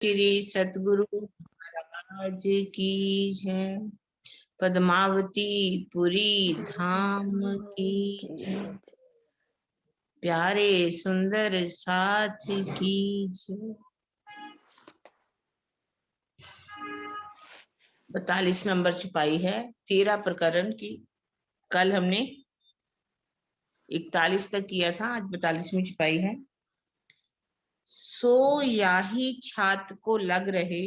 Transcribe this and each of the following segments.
श्री सतगुरु महाराज की जय। पद्मावती पुरी धाम की जय। प्यारे सुंदर साथ की जय। 42 नंबर छुपाई है 13 प्रकरण की। कल हमने 41 तक किया था, आज 42वीं छुपाई है। सो याही छात को लग रहे,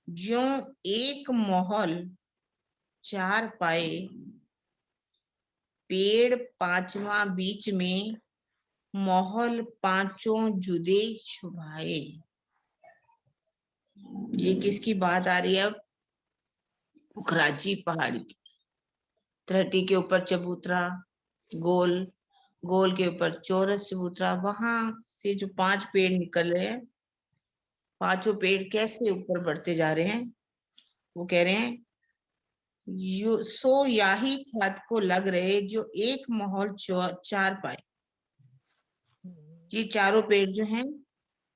ज्यों एक महल चार पाए, पेड़ पांचवा बीच में, महल पांचों जुदे शोभाए। ये किसकी बात आ रही है अब? पुखराजी पहाड़ की। धरती के ऊपर चबूतरा, गोल गोल के ऊपर चौरस चबूतरा, वहां से जो 5 पेड़ निकल रहे हैं, पांचों पेड़ कैसे ऊपर बढ़ते जा रहे हैं। वो कह रहे हैं सो याही छत को लग रहे, जो एक महल चार पाए। ये चारों पेड़ जो हैं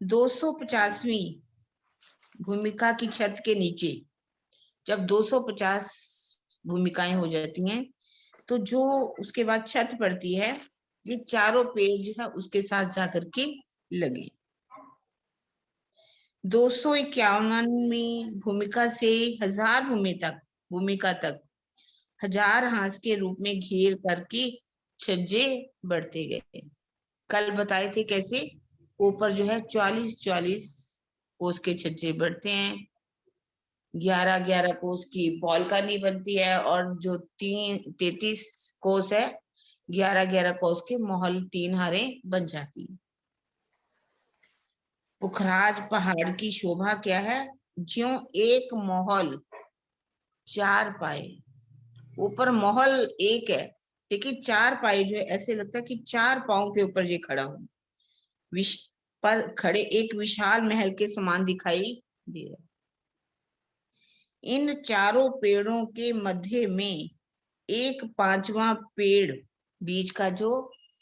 250वीं भूमिका की छत के नीचे, जब 250 भूमिकाएं हो जाती हैं तो जो उसके बाद छत पड़ती है, ये चारों पेड़ जो है उसके साथ जाकर के लगे। 251वीं भूमिका से 1000 भूमिका तक 1000 हांस के रूप में घेर करके छज्जे बढ़ते गए। कल बताए थे कैसे ऊपर जो है 44 कोस के छज्जे बढ़ते हैं, 11 कोस की बालकनी बनती है, और जो 33 कोस है 11 कोस के महल 3 हारें बन जाती है। पुखराज पहाड़ की शोभा क्या है? ज्यों एक महल चार पाए। ऊपर महल एक है लेकिन 4 पाए जो है, ऐसे लगता है कि 4 पांव के ऊपर ये खड़ा हो, पर खड़े एक विशाल महल के समान दिखाई दे रहा। इन चारों पेड़ों के मध्य में एक पांचवा पेड़, बीच का जो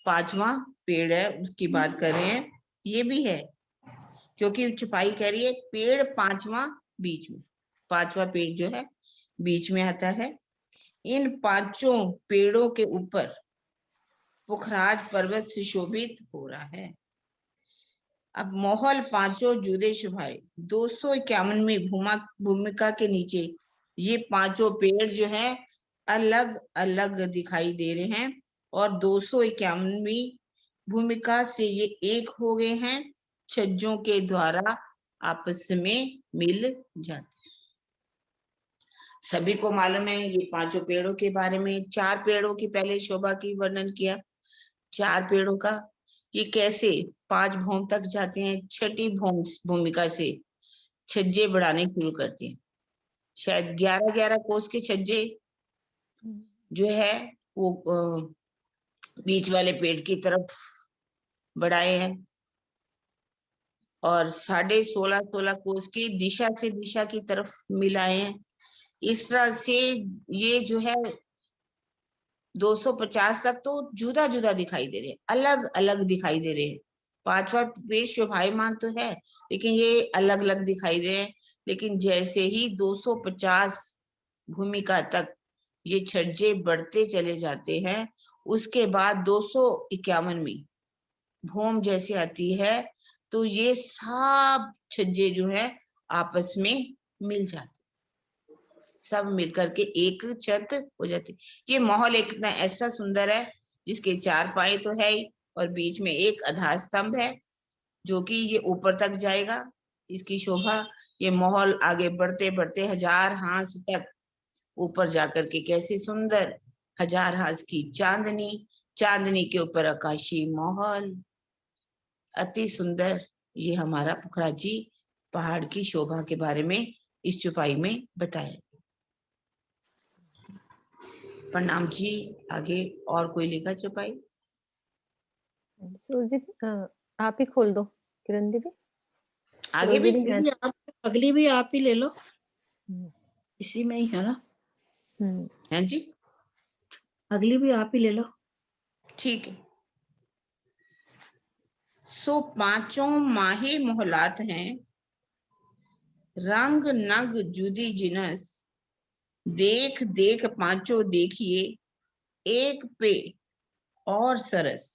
5वां पेड़ है उसकी बात कर रहे हैं, ये भी है क्योंकि छुपाई कह रही है पेड़ 5वां बीच में, 5वां पेड़ जो है बीच में आता है। इन पांचों पेड़ों के ऊपर पुखराज पर्वत सुशोभित हो रहा है। अब महल पांचों जुदे शोभाए। 251वीं भूमिका के नीचे ये पांचों पेड़ जो है अलग अलग दिखाई दे रहे हैं, और 251वीं भूमिका से ये एक हो गए हैं, छज्जों के द्वारा आपस में मिल जाते। सभी को मालूम है ये पांचों पेड़ों के बारे में। 4 पेड़ों की पहले शोभा की वर्णन किया, 4 पेड़ों का ये कैसे 5 भौम तक जाते हैं, 6ठी भूमिका से छज्जे बढ़ाने शुरू करते हैं। शायद 11 कोस के छज्जे जो है वो बीच वाले पेड़ की तरफ बढ़ाए हैं, और 16.5 कोस की दिशा से दिशा की तरफ मिलाए हैं। इस तरह से ये जो है 250 तक तो जुदा जुदा दिखाई दे रहे हैं, अलग अलग दिखाई दे रहे हैं। 5वां पेड़ शोभायमान तो है लेकिन ये अलग अलग दिखाई दे रहे हैं। लेकिन जैसे ही 250 भूमिका तक ये छज्जे बढ़ते चले जाते हैं, उसके बाद 251वीं भूम जैसे आती है तो ये सब छज्जे जो है आपस में मिल जाते, सब मिलकर के एक छत हो जाती। ये माहौल एक इतना ऐसा सुंदर है जिसके 4 पाए तो है ही, और बीच में एक आधार स्तंभ है जो कि ये ऊपर तक जाएगा, इसकी शोभा। ये माहौल आगे बढ़ते बढ़ते 1000 हांस तक ऊपर जाकर के कैसे सुंदर 1000 हांस की चांदनी, चांदनी के ऊपर आकाशीय माहौल, अति सुंदर। ये हमारा पुखराजी पहाड़ की शोभा के बारे में इस छुपाई में बताया। प्रणाम जी। आगे और कोई लिखा छुपाई? सूरज दीदी आप ही खोल दो। किरण दीदी आगे भी अगली भी आप ही ले लो, इसी में ही है ना। हैं जी, अगली भी आप ही ले लो। ठीक है। सो पांचों माहे मोहलात हैं, रंग नग जुदी जिनस, देख देख पांचों देखिए, एक पे और सरस।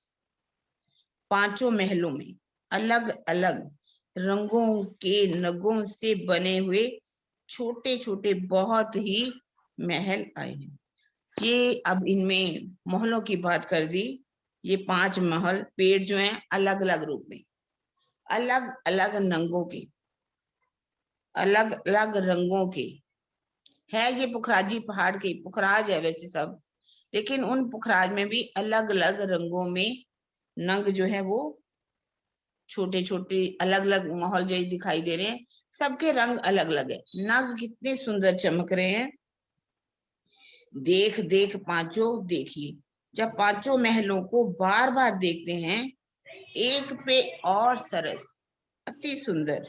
पांचों महलों में अलग अलग रंगों के नगों से बने हुए छोटे छोटे बहुत ही महल आए हैं। ये अब इनमें महलों की बात कर दी। ये 5 महल पेड़ जो हैं अलग अलग रूप में, अलग अलग नंगों के, अलग अलग रंगों के है। ये पुखराजी पहाड़ के पुखराज है वैसे सब, लेकिन उन पुखराज में भी अलग अलग रंगों में नंग जो है वो छोटे छोटे अलग अलग माहौल जैसे दिखाई दे रहे हैं। सबके रंग अलग अलग है। नग कितने सुंदर चमक रहे हैं। देख देख पांचों देखिए, जब पांचों महलों को बार बार देखते हैं, एक पे और सरस, अति सुंदर।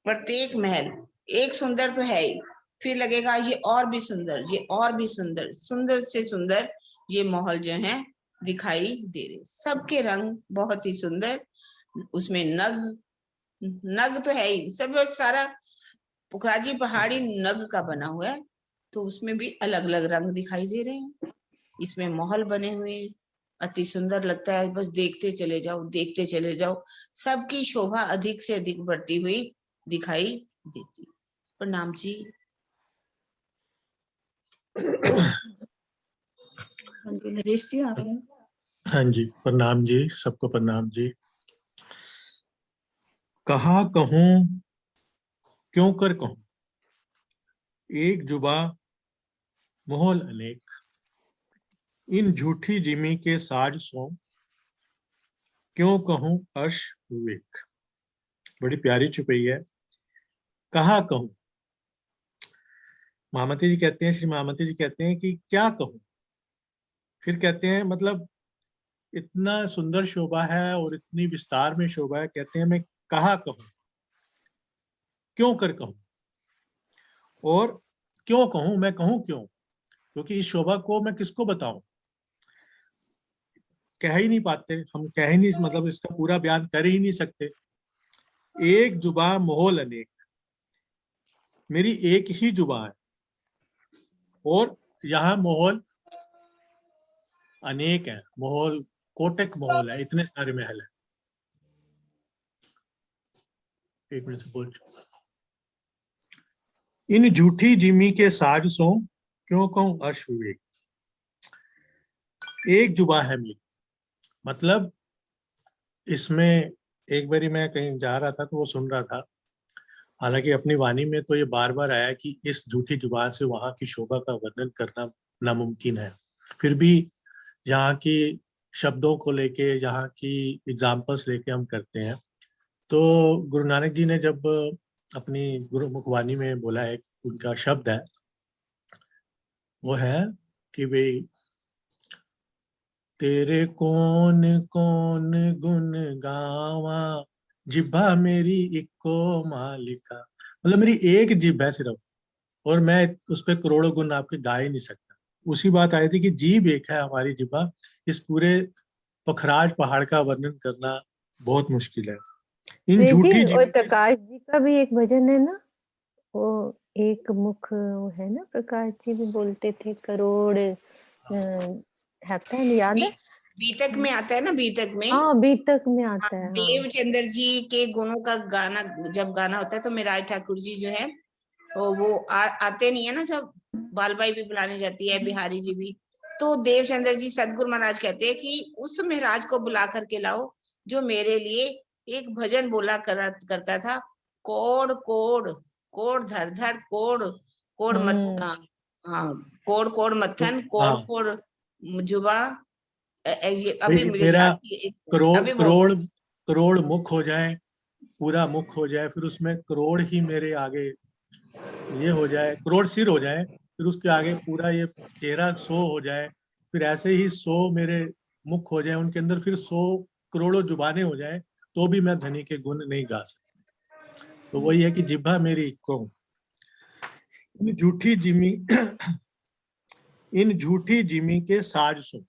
प्रत्येक महल एक सुंदर तो है ही, फिर लगेगा ये और भी सुंदर, ये और भी सुंदर, सुंदर से सुंदर ये महल जो है दिखाई दे रहे। सबके रंग बहुत ही सुंदर। उसमें नग, नग तो है ही, सब सारा पुखराजी पहाड़ी नग का बना हुआ है, तो उसमें भी अलग अलग रंग दिखाई दे रहे हैं। इसमें महल बने हुए हैं, अति सुंदर लगता है। बस देखते चले जाओ, देखते चले जाओ, सबकी शोभा अधिक से अधिक बढ़ती हुई दिखाई देती। प्रणाम जी। हाँ जी नरेश जी आप हैं। हाँ जी, प्रणाम जी, सबको प्रणाम जी। कहा कहूं क्यों कर कहूं, एक जुबा मोहल अनेक, इन झूठी जिमी के साज सो, क्यों कहूं अर्श विवेक। बड़ी प्यारी चुपई है। कहा कहूं, महामती जी कहते हैं, श्री महामती जी कहते हैं कि क्या कहूं, फिर कहते हैं मतलब इतना सुंदर शोभा है और इतनी विस्तार में शोभा है, कहते हैं मैं कहा कहूं क्यों कर कहूं, और क्यों कहूं, मैं कहूं क्यों, क्योंकि इस शोभा को मैं किसको बताऊं, कह ही नहीं पाते हम, कह ही नहीं, मतलब इसका पूरा बयान कर ही नहीं सकते। एक जुबा मोहल अनेक, मेरी एक ही जुबा है और यहाँ मोहल अनेक है, मोहल कोटक मोहल है, इतने सारे महल है। एक मिनट से बोल। इन झूठी जिमी के साज सो, क्यों कहूं अर्श विवेक। एक जुबा है मेरी, मतलब इसमें एक बारी मैं कहीं जा रहा था तो वो सुन रहा था, हालांकि अपनी वाणी में तो ये बार बार आया कि इस झूठी जुबान से वहां की शोभा का वर्णन करना नामुमकिन है, फिर भी यहाँ की शब्दों को लेके, यहाँ की एग्जाम्पल्स लेके हम करते हैं। तो गुरु नानक जी ने जब अपनी गुरुमुखवाणी में बोला है, उनका शब्द है वो है कि भाई तेरे कौन कौन गुण गावा, जिब्भा मेरी इको मालिका। मतलब मेरी एक जिभ है सिर्फ, और मैं उस पर करोड़ों गुण आपके गा ही नहीं सकता। उसी बात आई थी कि जीभ एक है हमारी जिब्भा, इस पूरे पखराज पहाड़ का वर्णन करना बहुत मुश्किल है। इन जी झूठी और जिभ, प्रकाश जी का भी एक भजन है ना, वो एक मुख वो है ना, प्रकाश जी भी बोलते थे करोड़ आता है, याद है? बीतक में आता है ना, बीतक में। हाँ बीतक में हाँ, आता है। हाँ देवचंद्र जी के गुणों का गाना जब गाना होता है तो मेराज ठाकुर जी जो है तो वो आते नहीं है ना, जब बालबाई भी बुलाने जाती है, बिहारी जी भी, तो देवचंद्र जी सतगुरु महाराज कहते हैं कि उस महाराज को बुला करके लाओ जो मेरे लिए एक भजन बोला करता था, कोड़ कोड़ कोड़ धर धर कोड़ कोड़ मत, हाँ, कोड़ कोड़ मत्थन, कोड़ हाँ कोड़ जुबा। ये अभी भाई मुझे मेरा याद थी करोड़ अभी वो करोड़ करोड़ मुख हो जाए, पूरा मुख हो जाए, फिर उसमें करोड़ ही मेरे आगे ये हो जाए, करोड़ सिर हो जाए, फिर उसके आगे पूरा ये चेहरा 100 हो जाए, फिर ऐसे ही 100 मेरे मुख हो जाए, उनके अंदर फिर 100 करोड़ों जुबानें हो जाए, तो भी मैं धनी के गुण नहीं गा सकता। तो वही है कि जिब्भा मेरी इक्को, इन झूठी जिमी इन झूठी जिमी के साज सुन,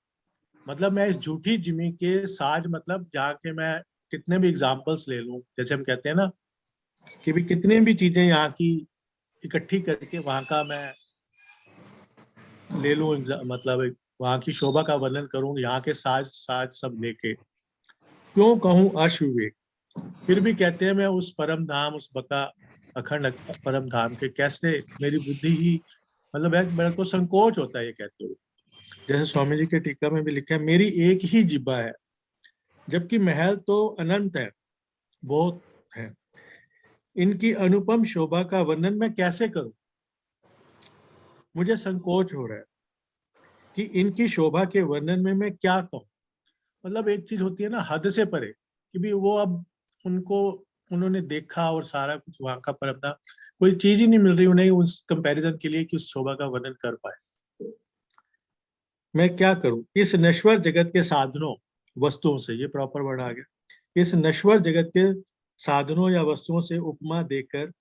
मतलब मैं इस झूठी जिमी के साज, मतलब जहाँ के मैं कितने भी एग्जाम्पल्स ले लूं, जैसे हम कहते हैं ना कि भी कितनी भी चीजें यहाँ की इकट्ठी करके वहां का मैं ले लूं, मतलब वहां की शोभा का वर्णन करूं, यहाँ के साज साज सब लेके, क्यों कहूँ अर्श विवेक। फिर भी कहते हैं मैं उस परम धाम, उस बका अखंड परम धाम के कैसे मेरी बुद्धि ही, मतलब मेरे को संकोच होता है ये कहते हुए। जैसे स्वामी जी के टीका में भी लिखा है, मेरी एक ही जिब्बा है, जबकि महल तो अनंत है, बहुत है। इनकी अनुपम शोभा का वर्णन मैं कैसे करूं, मुझे संकोच हो रहा है कि इनकी शोभा के वर्णन में मैं क्या कहूं। मतलब एक चीज होती है ना हद से परे, कि भी वो अब उनको उन्होंने देखा और सारा कुछ वहां का, पर अपना कोई चीज ही नहीं मिल रही उन्हें उस कंपैरिजन के लिए कि उस शोभा का वर्णन कर पाए। मैं क्या करूं, इस नश्वर जगत के साधनों वस्तुओं से, ये प्रॉपर वर्ड आ गया, इस नश्वर जगत के साधनों या वस्तुओं से उपमा देकर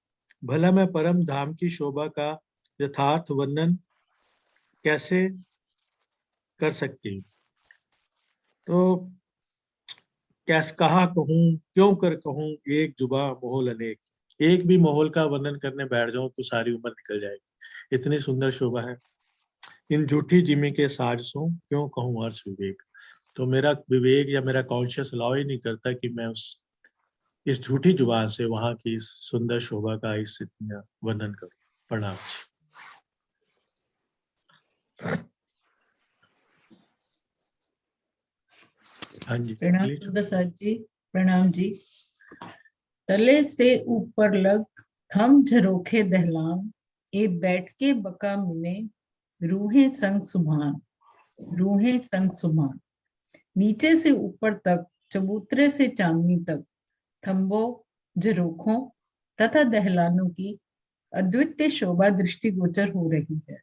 भला मैं परम धाम की शोभा का यथार्थ वर्णन कैसे कर सकती हूँ। तो कैसे, कहाँ कहूँ, क्यों कर कहूँ, एक जुबा मोहल अनेक। एक भी मोहल का वर्णन करने बैठ जाऊं तो सारी उम्र निकल जाएगी, इतनी सुंदर शोभा है। इन झूठी जिमी के साज सो क्यों कहूँ अर्श विवेक। तो मेरा विवेक या मेरा कॉन्शियस अलाउ ही नहीं करता कि मैं उस इस झूठी जुबान से वहां की इस सुंदर शोभा का इस इतना वर्णन करूं। प्रणाम जी। हाँ जी, प्रणाम प्लीज। प्रसाद जी। प्रणाम जी। तले से ऊपर लग थम झरोखे दहलान, ए बैठ के बका मिने रूहें संग सुभान, रूहें संग सुभान। नीचे से ऊपर तक, चबूतरे से चांदनी तक, थम्बों, झरोखों तथा दहलानों की अद्वितीय शोभा दृष्टिगोचर हो रही है।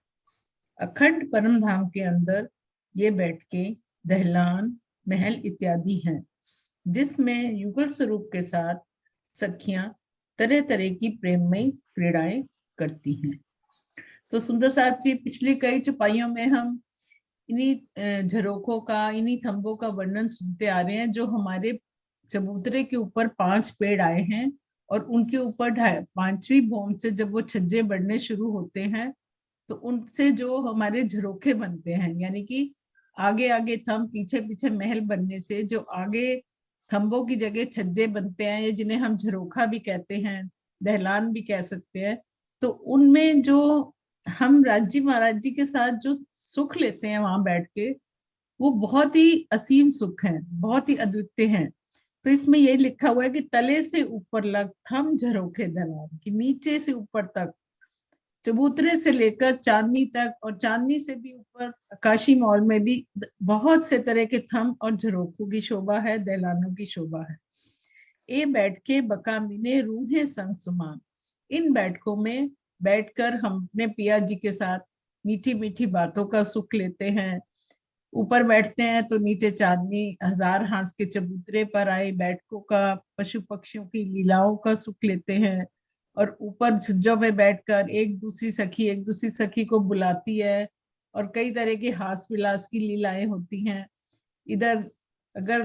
अखंड परम धाम के अंदर ये बैठके, दहलान, महल इत्यादि हैं, जिसमें युगल स्वरूप के साथ सखियां तरह तरह की प्रेममय क्रीड़ाएं करती हैं। तो सुंदर साथ जी, पिछली कई चौपाइयों में हम इन्हीं झरोखों का, इन्हीं थंबों का वर्णन सुनते आ रहे हैं, जो हमारे चबूतरे के ऊपर 5 पेड़ आए हैं और उनके ऊपर 5वीं भौम से जब वो छज्जे बढ़ने शुरू होते हैं तो उनसे जो हमारे झरोखे बनते हैं, यानी कि आगे आगे थंब, पीछे पीछे महल बनने से जो आगे थंबों की जगह छज्जे बनते हैं, जिन्हें हम झरोखा भी कहते हैं, दहलान भी कह सकते हैं। तो उनमें जो हम राज जी महाराज जी के साथ जो सुख लेते हैं वहां बैठ के, वो बहुत ही असीम सुख है, बहुत ही अद्वितीय है। तो इसमें ये लिखा हुआ है कि तले से ऊपर लग थम झरोखे दहलान, कि नीचे से ऊपर तक, चबूतरे से लेकर चांदनी तक, और चांदनी से भी ऊपर आकाशी मॉल में भी बहुत से तरह के थम और झरोखों की शोभा है, दहलानों की शोभा है। ए बैठ के बका मिने रूहें संग सुमान। इन बैठकों में बैठकर हम अपने पिया जी के साथ मीठी मीठी बातों का सुख लेते हैं। ऊपर बैठते हैं तो नीचे चांदनी हजार हांस के चबूतरे पर आए बैठकों का, पशु पक्षियों की लीलाओं का सुख लेते हैं। और ऊपर छज्जों में बैठकर एक दूसरी सखी को बुलाती है और कई तरह की हास विलास की लीलाएं होती हैं। इधर अगर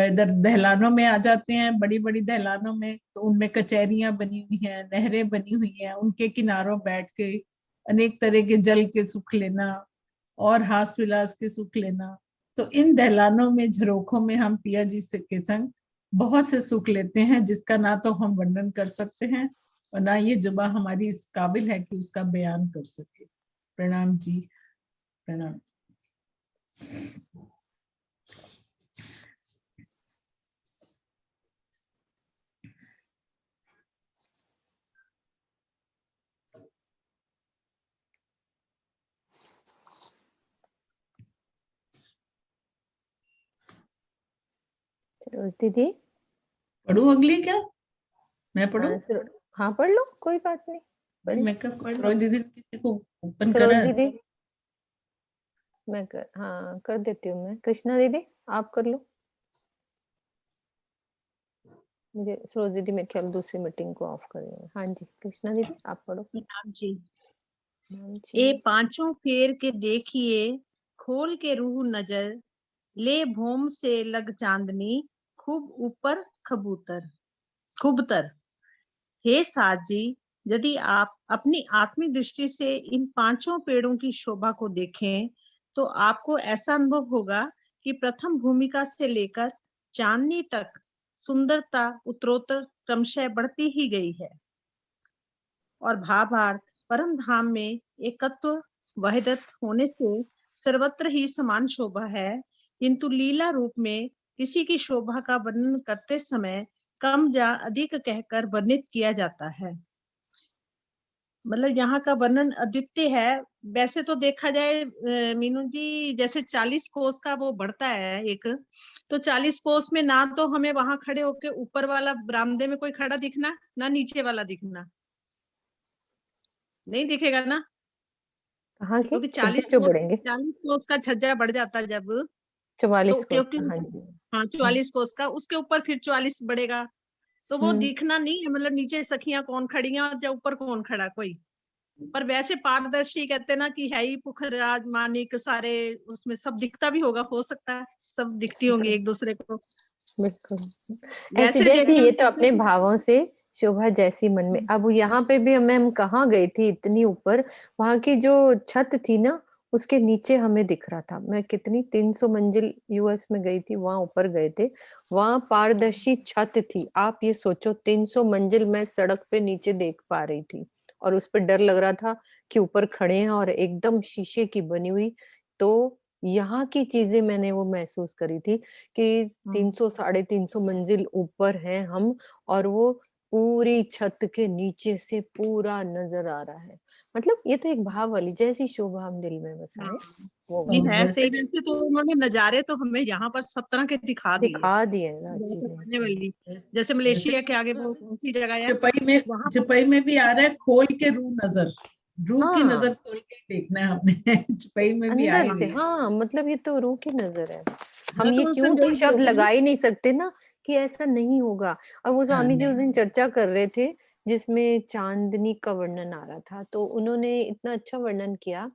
इधर दहलानों में आ जाते हैं, बड़ी बड़ी दहलानों में, तो उनमें कचहरियां बनी हुई हैं, नहरें बनी हुई हैं, उनके किनारों बैठ के अनेक तरह के जल के सुख लेना और हास विलास के सुख लेना। तो इन दहलानों में, झरोखों में हम पिया जी के संग बहुत से सुख लेते हैं, जिसका ना तो हम वर्णन कर सकते हैं और ना ये जुबा हमारी इस काबिल है कि उसका बयान कर सके। प्रणाम जी। प्रणाम। सरोज दीदी, पढ़ू अगली क्या? मैं पढ़ू? हाँ पढ़ लो, कोई बात नहीं। भाई मैं कब पढ़ रही दीदी, किसी को ओपन सरोज करा? दीदी, मैं कर देती हूँ। मैं कृष्णा दीदी, आप कर लो। मुझे सरोज दीदी मेरे ख्याल दूसरी मीटिंग को ऑफ कर रही है। हाँ जी कृष्णा दीदी, आप पढ़ो। प्रणाम जी। हाँ ए जी। पांचों फेर के देखिए, खोल के रूह नजर, ले भोम से लग चांदनी, खूब ऊपर खूबतर। हे साजी, यदि आप अपनी आत्मिक दृष्टि से इन पांचों पेड़ों की शोभा को देखें तो आपको ऐसा अनुभव होगा कि प्रथम भूमिका से लेकर चांदनी तक सुंदरता उत्तरोत्तर क्रमशः बढ़ती ही गई है और भावार्थ परम धाम में एकत्व वहदत होने से सर्वत्र ही समान शोभा है, किंतु लीला रूप में किसी की शोभा का वर्णन करते समय कम या अधिक कहकर वर्णित किया जाता है। मतलब यहाँ का वर्णन अद्वितीय है। वैसे तो देखा जाए मीनू जी, जैसे 40 कोस का वो बढ़ता है एक, तो 40 कोस में ना तो हमें वहां खड़े होके ऊपर वाला बरामदे में कोई खड़ा दिखना, ना नीचे वाला दिखना, नहीं दिखेगा ना, कहाँ के क्योंकि छज्जे जो बढ़ेंगे? 40 कोस का छज्जा बढ़ जाता है जब, 44 तो कोस क्योंकि का, हाँ जी। हाँ 44 कोस का, उसके ऊपर फिर 44 बढ़ेगा, तो वो दिखना नहीं है, मतलब नीचे सखियां कौन खड़ी हैं और ऊपर कौन खड़ा कोई। पर वैसे पारदर्शी कहते हैं ना कि है ही, पुखराज मानिक सारे उसमें सब दिखता भी होगा, हो सकता है सब दिखती होंगी एक दूसरे को। बिल्कुल ऐसी वैसे जैसी, देखने ये में तो अपने भावों से शोभा जैसी मन में। अब यहाँ पे भी हम कहाँ गई थी इतनी ऊपर, वहां की जो छत थी ना उसके नीचे हमें दिख रहा था। मैं कितनी 300 मंजिल यूएस में गई थी, वहां ऊपर गए थे, वहां पारदर्शी छत थी। आप ये सोचो 300 मंजिल मैं सड़क पे नीचे देख पा रही थी और उस पर डर लग रहा था कि ऊपर खड़े हैं और एकदम शीशे की बनी हुई। तो यहाँ की चीजें मैंने वो महसूस करी थी कि 300 साढ़े 300 मंजिल ऊपर हैं हम और वो पूरी छत के नीचे से पूरा नजर आ रहा है। मतलब ये तो एक भाव वाली जैसी शोभा हम दिल में बसाए वो नहीं है वैसे सही। वैसे तो उन्होंने नजारे तो हमें यहाँ पर सब तरह के दिखा दिए, दिखा दिए रांची में। दिखाने वाली। जैसे मलेशिया के आगे वो कौन सी जगह है वहां पर, चुपई में भी आ रहा है, खोल के रूह की हाँ नजर खोल के देखना है हमने। चुपई में भी आ अंदर ही से, रही है। हाँ मतलब ये तो रूह की नजर है। हम मैं ये तो उस क्यों दिन तो यही शब्द बोल रही लगा हूँ। ही नहीं सकते ना कि ऐसा नहीं होगा। और वो हाँ, स्वामी जी उस दिन नहीं चर्चा कर रहे थे जिसमें चांदनी का वर्णन आ रहा था, तो उन्होंने इतना अच्छा वर्णन किया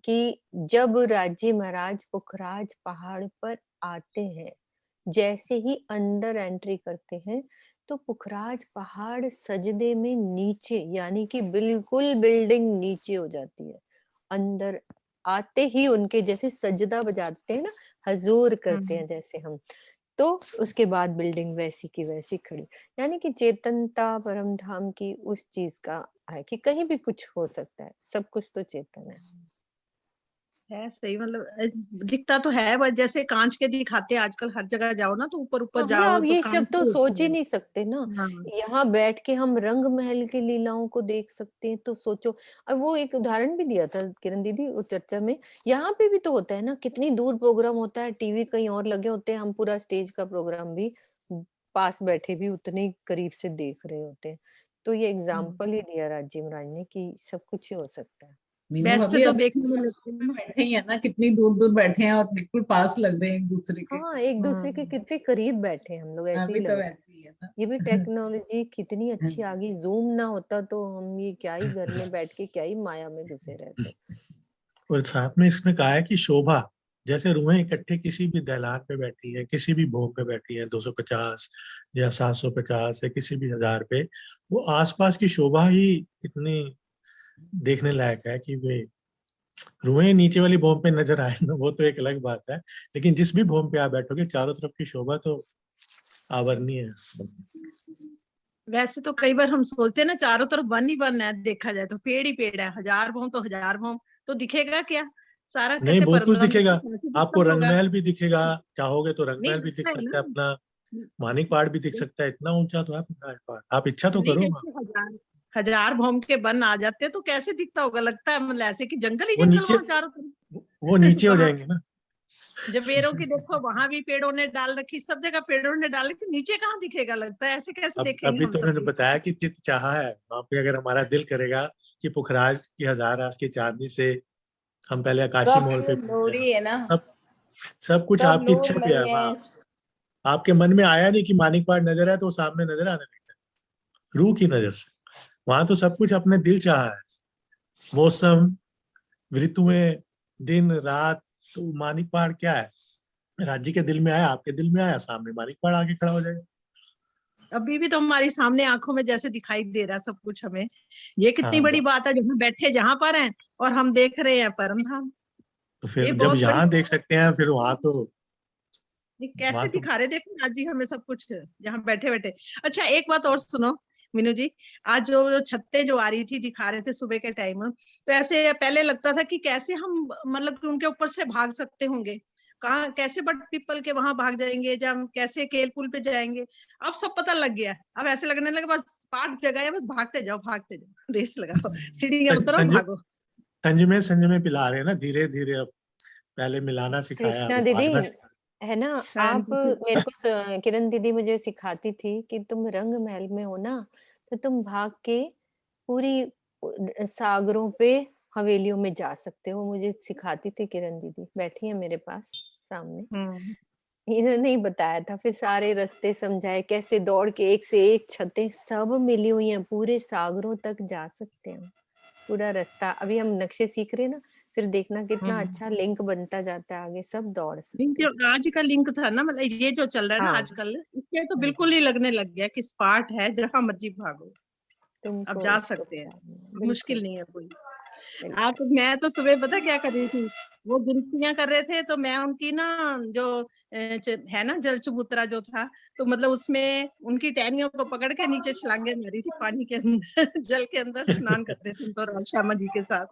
कि जब राज्य महाराज पुखराज पहाड़ पर आते हैं, जैसे ही अंदर एंट्री करते हैं तो पुखराज पहाड़ सजदे में नीचे, यानी कि बिल्कुल बिल्डिंग नीचे हो जाती है। अंदर आते ही उनके जैसे सजदा बजाते हैं ना, हजूर करते हैं जैसे हम, तो उसके बाद बिल्डिंग वैसी की वैसी खड़ी। यानी कि चेतनता परम धाम की उस चीज का है कि कहीं भी कुछ हो सकता है, सब कुछ तो चेतन है सही। मतलब दिखता तो है, बस जैसे कांच के दिखाते हैं आजकल, हर जगह जाओ ना तो ऊपर ऊपर मतलब जाओ आप तो ये कांच शब्द तो के सोच होते ही हैं। नहीं सकते ना। हाँ यहाँ बैठ के हम रंग महल की लीलाओं को देख सकते हैं, तो सोचो। अब वो एक उदाहरण भी दिया था किरण दीदी उस चर्चा में, यहाँ पे भी तो होता है ना, कितनी दूर प्रोग्राम होता है, टीवी कहीं और लगे होते हैं, हम पूरा स्टेज का प्रोग्राम भी पास बैठे भी उतने ही करीब से देख रहे होते हैं। तो ये एग्जाम्पल ही दिया राजीव महाराज ने कि सब कुछ ही हो सकता है। मीनू वैसे भाभी तो अभी देखने में लगते में हैं ना। बैठे ही है ना, कितनी दूर दूर बैठे हैं और बिल्कुल पास लग रहे हैं एक दूसरे के। हाँ एक दूसरे के कितने करीब बैठे हैं हम लोग, ऐसे ही अभी लग तो रहा है। वैसे ही है ना। ये भी टेक्नोलॉजी कितनी हाँ अच्छी आ जी। गई। जूम ना होता तो हम ये क्या ही घर में बैठ के क्या ही माया में घुसे रहते। और साथ में इसमें कहा है कि शोभा, जैसे रूहें इकट्ठे किसी भी दहलान पे बैठी है, किसी भी भोग पे बैठी है, 250 या 750 या किसी भी 1000 पे, वो आसपास की शोभा ही इतनी देखने लायक है कि वे रूहें नीचे वाली भूमि पे नजर आए ना, वो तो एक अलग बात है, लेकिन जिस भी भूमि पे आप बैठोगे चारों तरफ की शोभा तो आवर्णीय है। वैसे तो कई बार हम सोचते हैं ना चारों तरफ वन ही वन है, देखा जाए तो पेड़ ही पेड़ है, हजार भौं तो हजार भौं, तो दिखेगा क्या सारा। नहीं, कहते बहुत कुछ परम दिखेगा। कैसे आपको दिखता होगा। रंगमहल भी दिखेगा, चाहोगे तो नहीं रंगमहल भी दिख दिखता है सकता है, ना। अपना मानिक पहाड़ भी दिख सकता है, इतना ऊंचा तो है पुखराज पहाड़, आप इच्छा तो नहीं करो वहाँ। जैसे हजार हजार भौम के वन आ जाते तो कैसे दिखता होगा, लगता है मतलब ऐसे कि जंगल ही वो जंगल नीचे वहां चारों वो तरफ। नीचे हो वहां जाएंगे ना। जबेरों की देखो वहां भी पेड़ों ने डाल रखी, सब जगह पेड़ों ने डाल रखी, नीचे कहाँ दिखेगा, लगता है ऐसे कैसे अब देखेंगे अभी हम तो सब उन्होंने कुछ। बताया कि चित्त चाहा है वहां पे, अगर हमारा दिल करेगा कि पुखराज की 1000 आस की चांदनी से हम पहले आकाशी सब मोड़ पे लोग पहुंच नूरी जाए, है ना, सब सब कुछ सब आपकी नूर इच्छा में पे है ही वहां। है। आपके मन में आया नहीं कि मानिक पहाड़ नजर है तो वो सामने नजर आने लगता है रूह की नजर से। वहां तो सब कुछ अपने दिल चाहा है, मौसम, ऋतुएं, दिन रात, तो मानिक पहाड़ क्या है, राज्य के दिल में आया, आपके दिल में आया, सामने मालिक पड़ आके खड़ा हो जाएगा। अभी भी तो हमारी सामने आंखों में जैसे दिखाई दे रहा सब कुछ हमें। ये कितनी हाँ, बड़ी बात है, जहाँ बैठे जहाँ पर हैं और हम देख रहे हैं परम धाम। तो ये फिर जब बहुत बड़ी यहाँ देख सकते हैं, फिर ये कैसे वहां तो दिखा रहे, देखो आज जी हमें सब कुछ जहाँ बैठे बैठे। अच्छा एक बात और सुनो मीनू जी, आज जो छत्ते जो आ रही थी दिखा रहे थे सुबह के टाइम, तो ऐसे पहले लगता था कि कैसे हम मतलब कि उनके ऊपर से भाग सकते होंगे, कहाँ कैसे बट पीपल के वहां भाग जाएंगे, जब हम कैसे केल पुल पे जाएंगे। अब सब पता लग गया, अब ऐसे लगने लगे बस पार्क जगह है, बस भागते जाओ रेस लगाओ, सीढ़ियां उतरो भागो। संजय में पिला रहे हैं ना धीरे धीरे। अब पहले मिलाना सिखाया, कृष्णा अभी दीदी भागना है ना, हाँ आप जी। मेरे को किरण दीदी मुझे सिखाती थी कि तुम रंग महल में हो ना, तो तुम भाग के पूरी सागरों पे हवेलियों में जा सकते हो, मुझे सिखाती थी किरण दीदी, बैठी है मेरे पास सामने। इन्होंने ही बताया था, फिर सारे रास्ते समझाए कैसे दौड़ के एक से एक छतें सब मिली हुई हैं, पूरे सागरों तक जा सकते हैं पूरा रास्ता। अभी हम नक्शे सीख रहे हैं ना, फिर देखना कितना अच्छा लिंक बनता जाता है, आगे सब दौड़ सकते लिंक हैं। जो आज का लिंक था ना, मतलब ये जो चल रहा है ना हाँ आजकल, इससे तो बिल्कुल ही लगने लग गया कि स्पार्ट है, जहां मर्जी भागो अब तुमको जा उसको सकते हैं, बिल्कुल मुश्किल नहीं है कोई। बिल्कुल। आप मैं तो सुबह पता क्या कर रही थी, वो गिनतियां कर रहे थे तो मैं उनकी ना जो है ना जल चबूतरा जो था, तो मतलब उसमें उनकी टहनियों को पकड़ के नीचे छलांगे मारी थी पानी के अंदर जल के अंदर स्नान कर रहे थे तो श्यामा जी के साथ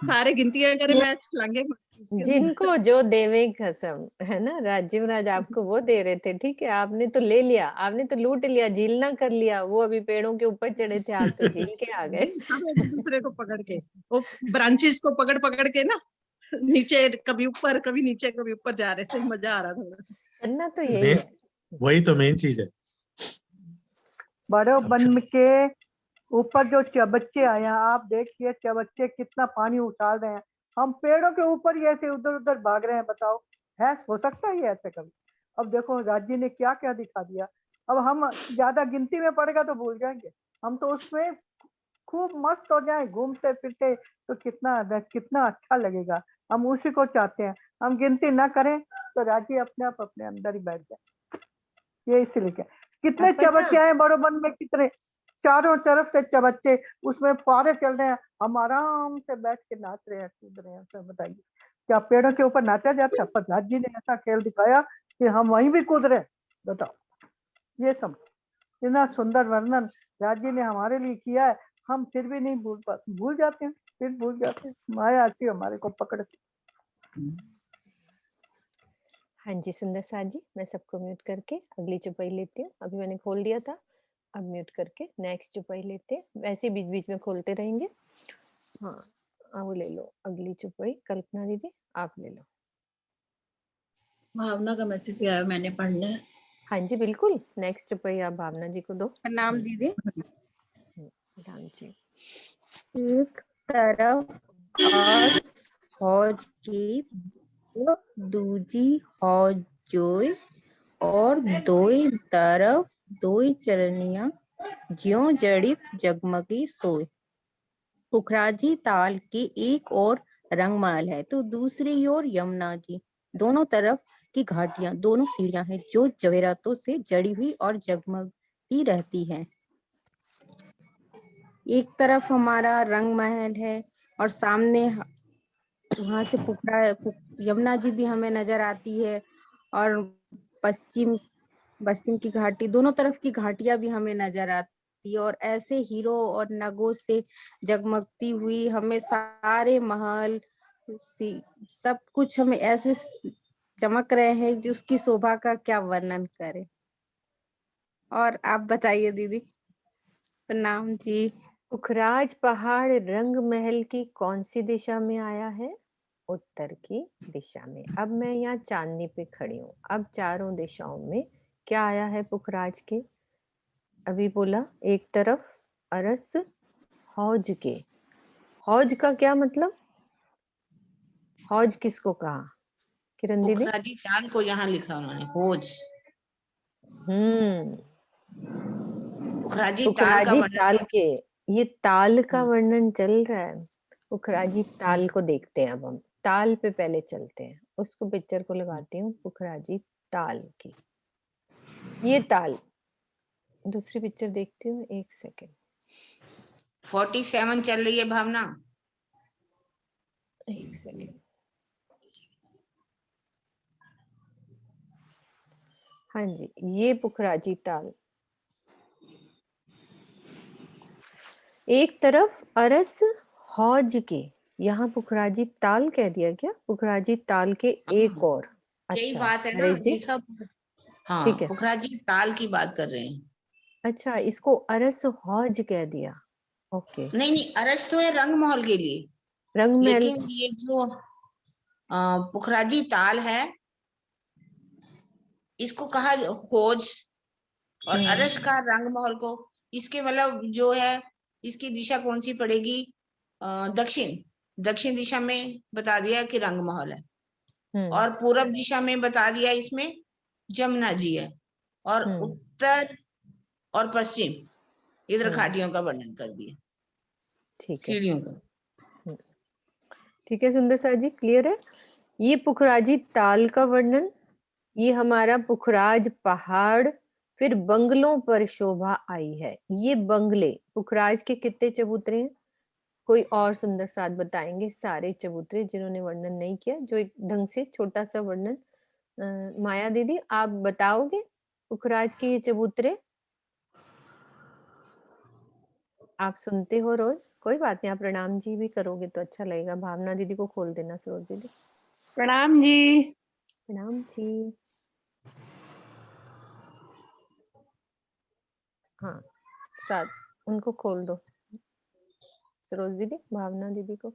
सारे गिनतियां करे, मैं छलांगे मारी उसके अंदर। जिनको जो देवे कसम, है ना, राजीव राज आपको वो दे रहे थे, ठीक है, आपने तो ले लिया, आपने तो लूट लिया, झीलना कर लिया, वो अभी पेड़ों के ऊपर चढ़े थे, आप तो झील के आ गए। सब एक दूसरे को पकड़ के, वो ब्रांचेस को पकड़ पकड़ के ना नीचे कभी ऊपर कभी नीचे कभी ऊपर जा रहे थे, मजा आ रहा था। करना तो यही है। वही तो मेन चीज है। बड़े अब बन के ऊपर जो चबच्चे आए हैं, आप देखिए चबच्चे कितना पानी उछाल रहे हैं, हम पेड़ों के ऊपर ही ऐसे उधर उधर भाग रहे हैं, बताओ है हो सकता है ये ऐसे कभी? अब देखो राज्य ने क्या क्या दिखा दिया। अब हम ज्यादा गिनती में पड़ेगा तो भूल जाएंगे, हम तो उसमें खूब मस्त हो जाए घूमते फिरते, तो कितना कितना अच्छा लगेगा। हम उसी को चाहते हैं, हम गिनती ना करें तो राज्य अपने आप अपने अंदर ही बैठ जाए। ये इसलिए क्या, कितने अब पता चबच्चे आए बड़े बन में, कितने चारों तरफ से चबच्चे, उसमें फुहारे चल रहे हैं, हम आराम से बैठ के नाच रहे हैं कूद रहे हैं। सर बताइए क्या पेड़ों के ऊपर नाचा जाता? पर राज जी ने ऐसा खेल दिखाया कि हम वहीं भी कूद रहे हैं। बताओ, ये सब इतना सुंदर वर्णन राज जी ने हमारे लिए किया है, हम फिर भी नहीं भूल पाते, भूल जाते हैं, फिर भूल जाते हैं, माया आती है हमारे को पकड़ के। हाँ जी सुंदर साथ जी, मैं सबको म्यूट करके अगली चुपाई लेती हूँ, अभी मैंने खोल दिया था, अब म्यूट करके नेक्स्ट चुपाई लेते हैं, वैसे बीच बीच में खोलते रहेंगे। हाँ वो ले लो अगली चुपाई, कल्पना दीदी आप ले लो। भावना का मैसेज भी आया, मैंने पढ़ना है। हाँ जी बिल्कुल, नेक्स्ट चुपाई आप भावना जी को दो। प्रणाम दीदी। राम जी। एक तरफ हौज की दूजी हौज जोय, और दोई तरफ दोई चरनिया ज्यों जड़ित जगमगी सोय। पुखराजी ताल की एक और रंगमहल है तो दूसरी ओर यमुना जी, दोनों तरफ की घाटियां, दोनों सीढ़ियां हैं जो जवेरातों से जड़ी हुई और जगमगती रहती है। एक तरफ हमारा रंग महल है और सामने वहां से यमुना जी भी हमें नजर आती है, और पश्चिम की घाटी, दोनों तरफ की घाटियां भी हमें नजर आती है, और ऐसे हीरो और नगों से जगमगती हुई हमें सारे महल सब कुछ हमें ऐसे चमक रहे हैं कि उसकी शोभा का क्या वर्णन करें। और आप बताइए दीदी। प्रणाम जी। पुखराज पहाड़ रंग महल की कौन सी दिशा में आया है? उत्तर की दिशा में। अब मैं यहाँ चांदनी पे खड़ी हूँ, अब चारों दिशाओं में क्या आया है पुखराज के? अभी बोला एक तरफ अरस हौज के, हौज का क्या मतलब? हौज किसको कहा किरण दीदी? पुखराजी ताल को यहाँ लिखा उन्होंने, होज। पुखराजी ताल का पुखराजी वर्णन। ताल के, ये ताल का वर्णन चल रहा है, पुखराजी ताल को देखते हैं। अब हम ताल पे पहले चलते हैं, उसको पिक्चर को लगाती हूँ, पुखराजी ताल की। ये ताल, दूसरी पिक्चर देखती हूँ, 1 सेकेंड। 47 चल रही है भावना। 1 सेकेंड। हाँ जी, ये पुखराजी ताल। एक तरफ अरस हौज के, यहाँ पुखराजी ताल कह दिया क्या? पुखराजी ताल के एक और। यही अच्छा बात है ना, नरेश जी, लिखा। हाँ, ठीक है। पुखराजी ताल की बात कर रहे हैं। अच्छा, इसको अरस हौज कह दिया। ओके, नहीं नहीं, अरस तो है रंग महल के लिए, रंग महल। लेकिन ये जो पुखराजी ताल है, इसको कहा खोज, और अरस का रंग महल को, इसके मतलब जो है, इसकी दिशा कौन सी पड़ेगी? दक्षिण, दक्षिण दिशा में बता दिया कि रंग महल है, और पूरब दिशा में बता दिया इसमें जमुना जी है, और उत्तर और पश्चिम इधर घाटियों का वर्णन कर दिया, ठीक है, सीढ़ियों का। ठीक है सुंदर सर जी, क्लियर है। ये पुखराजी ताल का वर्णन, ये हमारा पुखराज पहाड़, फिर बंगलों पर शोभा आई है। ये बंगले पुखराज के कितने चबूतरे हैं? कोई और सुंदर साथ बताएंगे सारे चबूतरे जिन्होंने वर्णन नहीं किया, जो एक ढंग से छोटा सा वर्णन। माया दीदी आप बताओगे पुखराज के ये चबूतरे? आप सुनते हो रोज, कोई बात नहीं, आप प्रणाम जी भी करोगे तो अच्छा लगेगा। भावना दीदी को खोल देना, सरोज दीदी। प्रणाम जी। प्रणाम जी। हाँ, साथ उनको खोल दो, सरोज दीदी, भावना दीदी को।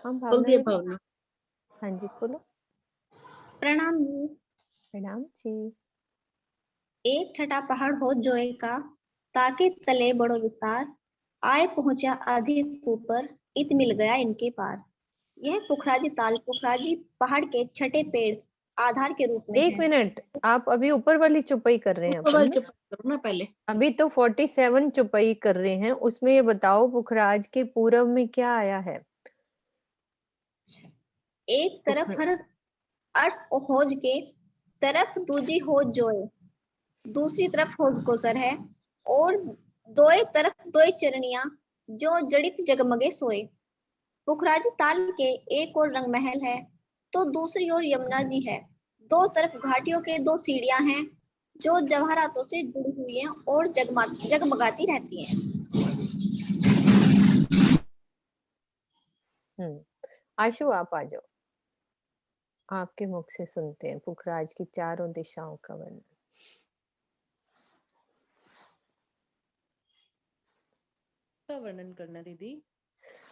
हाँ खोल भावना दिया दीदी, भावना। हाँ जी खोलो। प्रणाम जी। प्रणाम जी। एक छठा पहाड़ हो जोए का, ताके तले बड़ो विस्तार, आए पहुंचा अधिक ऊपर, इत मिल गया इनके पार। यह पुखराजी ताल पुखराजी पहाड़ के छठे पेड़ आधार के रूप में 1 है। मिनट, आप अभी ऊपर वाली चुपाई कर रहे हैं ऊपर अपन वाली ना? चुप करो ना पहले। अभी तो 47 चुपाई कर रहे हैं, उसमें ये बताओ पुखराज के पूरब में क्या आया है? एक तरफ हर अर्श होज के तरफ दूजी होज जोए, दूसरी तरफ होज कोसर है, और दोए तरफ दोए चरनिया जो जड़ित जगमगे सोए। पुखराजी ताल के एक और रंग महल है, तो दूसरी ओर यमुना जी है। दो तरफ घाटियों के दो सीढ़ियां हैं, जो जवाहरातों से जुड़ी हुई हैं और जगमगाती रहती हैं। आशु आप आ जाओ, आपके मुख से सुनते हैं पुखराज की चारों दिशाओं का वर्णन। का वर्णन करना दीदी।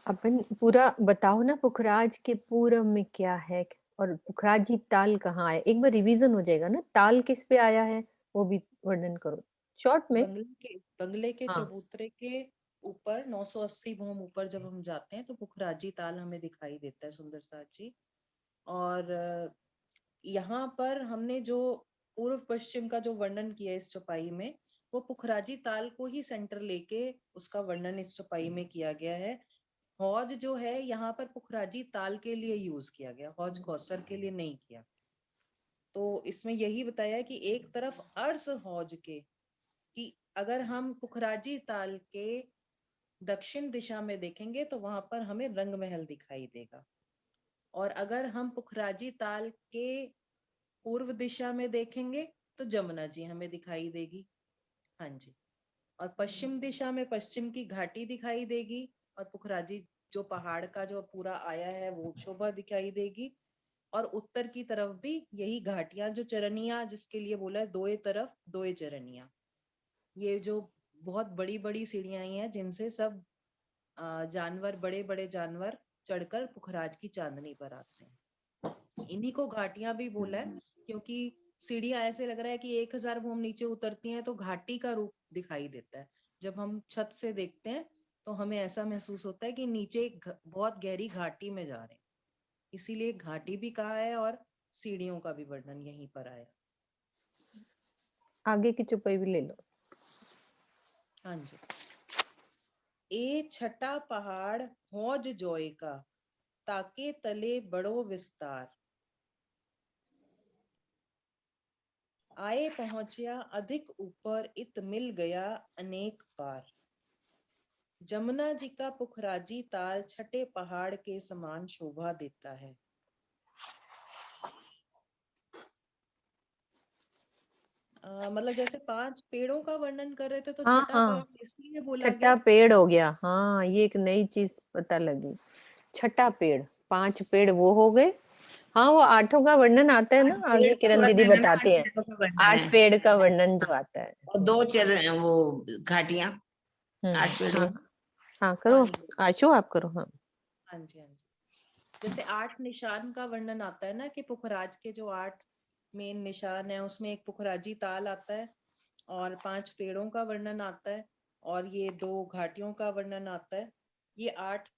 अपन पूरा बताओ ना, पुखराज के पूरब में क्या है और पुखराजी ताल कहाँ है? एक बार रिवीजन हो जाएगा ना, ताल किस पे आया है वो भी वर्णन करो शॉर्ट में। बंगले के हाँ, चबूतरे के ऊपर 980 भूम ऊपर जब हम जाते हैं तो पुखराजी ताल हमें दिखाई देता है सुंदर साथ जी। और यहाँ पर हमने जो पूर्व पश्चिम का जो वर्णन किया इस चौपाई में, वो पुखराजी ताल को ही सेंटर लेके उसका वर्णन इस चौपाई में किया गया है। हौज जो है यहाँ पर पुखराजी ताल के लिए यूज किया गया, हौज कौसर के लिए नहीं किया। तो इसमें यही बताया कि एक तरफ अर्श हौज के, कि अगर हम पुखराजी ताल के दक्षिण दिशा में देखेंगे तो वहां पर हमें रंग महल दिखाई देगा, और अगर हम पुखराजी ताल के पूर्व दिशा में देखेंगे तो जमुना जी हमें दिखाई देगी। हाँ जी, और पश्चिम दिशा में पश्चिम की घाटी दिखाई देगी, और पुखराजी जो पहाड़ का जो पूरा आया है वो शोभा दिखाई देगी। और उत्तर की तरफ भी यही घाटियां, जो चरनिया जिसके लिए बोला है दोए तरफ दोए चरनिया, ये जो बहुत बड़ी बड़ी सीढ़ियां हैं जिनसे सब जानवर, बड़े बड़े जानवर चढ़कर पुखराज की चांदनी पर आते हैं। इन्हीं को घाटियां भी बोला है, क्योंकि सीढ़ियां ऐसे लग रहा है कि 1000 भूम नीचे उतरती हैं तो घाटी का रूप दिखाई देता है। जब हम छत से देखते हैं तो हमें ऐसा महसूस होता है कि नीचे बहुत गहरी घाटी में जा रहे हैं, इसीलिए घाटी भी कहा है और सीढ़ियों का भी वर्णन यहीं पर आया। आगे की चुपाई भी ले लो। हाँ जी। ए छठा पहाड़ हौज जोए का, ताके तले बड़ो विस्तार, आए पहुंचिया अधिक ऊपर इत मिल गया अनेक पार। जमुना जी का पुखराजी ताल छठे पहाड़ के समान शोभा देता है। मतलब जैसे 5 पेड़ों का वर्णन कर रहे थे तो हाँ छठा हाँ, पेड़ इसलिए बोला छठा गया। पेड़ हो गया। हाँ, ये एक नई चीज पता लगी। छठा पेड़, 5 पेड़ वो हो गए। हाँ, वो 8 का वर्णन आता है ना, 8 आगे पेड़ का किरण दीदी वर्णन है ना, 8 बताते हैं। पेड़ों का वर्णन 8 है। पेड़ का वर्णन हाँ, जो आता है। और 2 चरण वो घाटियां 8 पेड़ों हाँ में। हाँ, करो हाँ जी आशु, आप करो। हाँ हाँ जी हाँ जी। जैसे 8 निशान का वर्णन आता है ना कि पुखराज के जो 8 मेन निशान है उसमें एक पुखराजी ताल आता है और 5 पेड़ों का वर्णन आता है और ये 2 घाटियों का वर्णन आता है। ये 8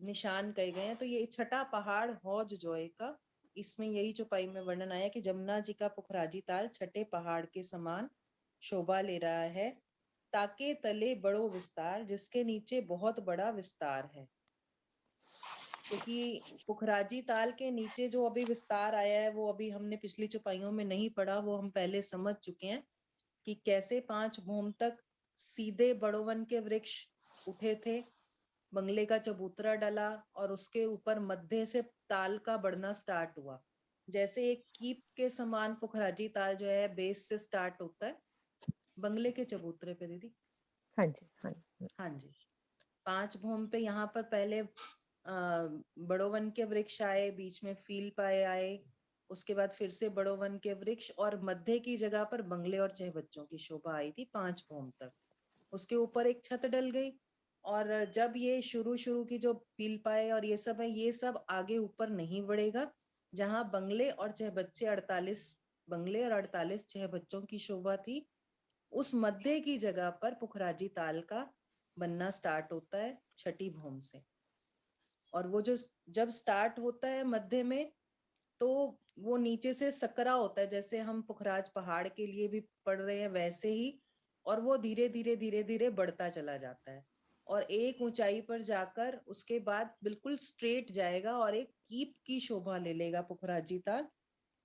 निशान कहे गए हैं। तो ये छठा पहाड़ हौज जोय का, इसमें यही चौपाई में वर्णन आया कि जमुना जी का पुखराजी ताल छठे पहाड़ के समान शोभा ले रहा है। ताके तले बड़ो विस्तार, जिसके नीचे बहुत बड़ा विस्तार है। क्योंकि पुखराजी ताल के नीचे जो अभी विस्तार आया है वो अभी हमने पिछली चौपाइयों में नहीं पढ़ा, वो हम पहले समझ चुके हैं कि कैसे 5 भूम तक सीधे बड़ोवन के वृक्ष उठे थे, बंगले का चबूतरा डला और उसके ऊपर मध्य से ताल का बढ़ना स्टार्ट हुआ। जैसे एक कीप के समान पुखराजी ताल जो है बेस से स्टार्ट होता है बंगले के चबूतरे पे दीदी। हाँ जी, हाँ जी। हाँ जी, 5 भूम पे यहाँ पर पहले बड़ोवन के वृक्ष आए, बीच में फील पाए आए, उसके बाद फिर से बड़ोवन के वृक्ष और मध्य की जगह पर बंगले और 6 बच्चों की शोभा आई थी 5 भूम तक। उसके ऊपर एक छत डल गई और जब ये शुरू की जो फील पाए और ये सब है, ये सब आगे ऊपर नहीं बढ़ेगा। जहां बंगले और 6 बच्चे 48 बंगले और 48 6 बच्चों की शोभा थी, उस मध्य की जगह पर पुखराजी ताल का बनना स्टार्ट होता है छठी भूम से। और वो जो जब स्टार्ट होता है मध्य में तो वो नीचे से सकरा होता है, जैसे हम पुखराज पहाड़ के लिए भी पढ़ रहे हैं वैसे ही, और वो धीरे धीरे बढ़ता चला जाता है और एक ऊंचाई पर जाकर उसके बाद बिल्कुल स्ट्रेट जाएगा और एक कीप की शोभा ले लेगा पुखराजी ताल।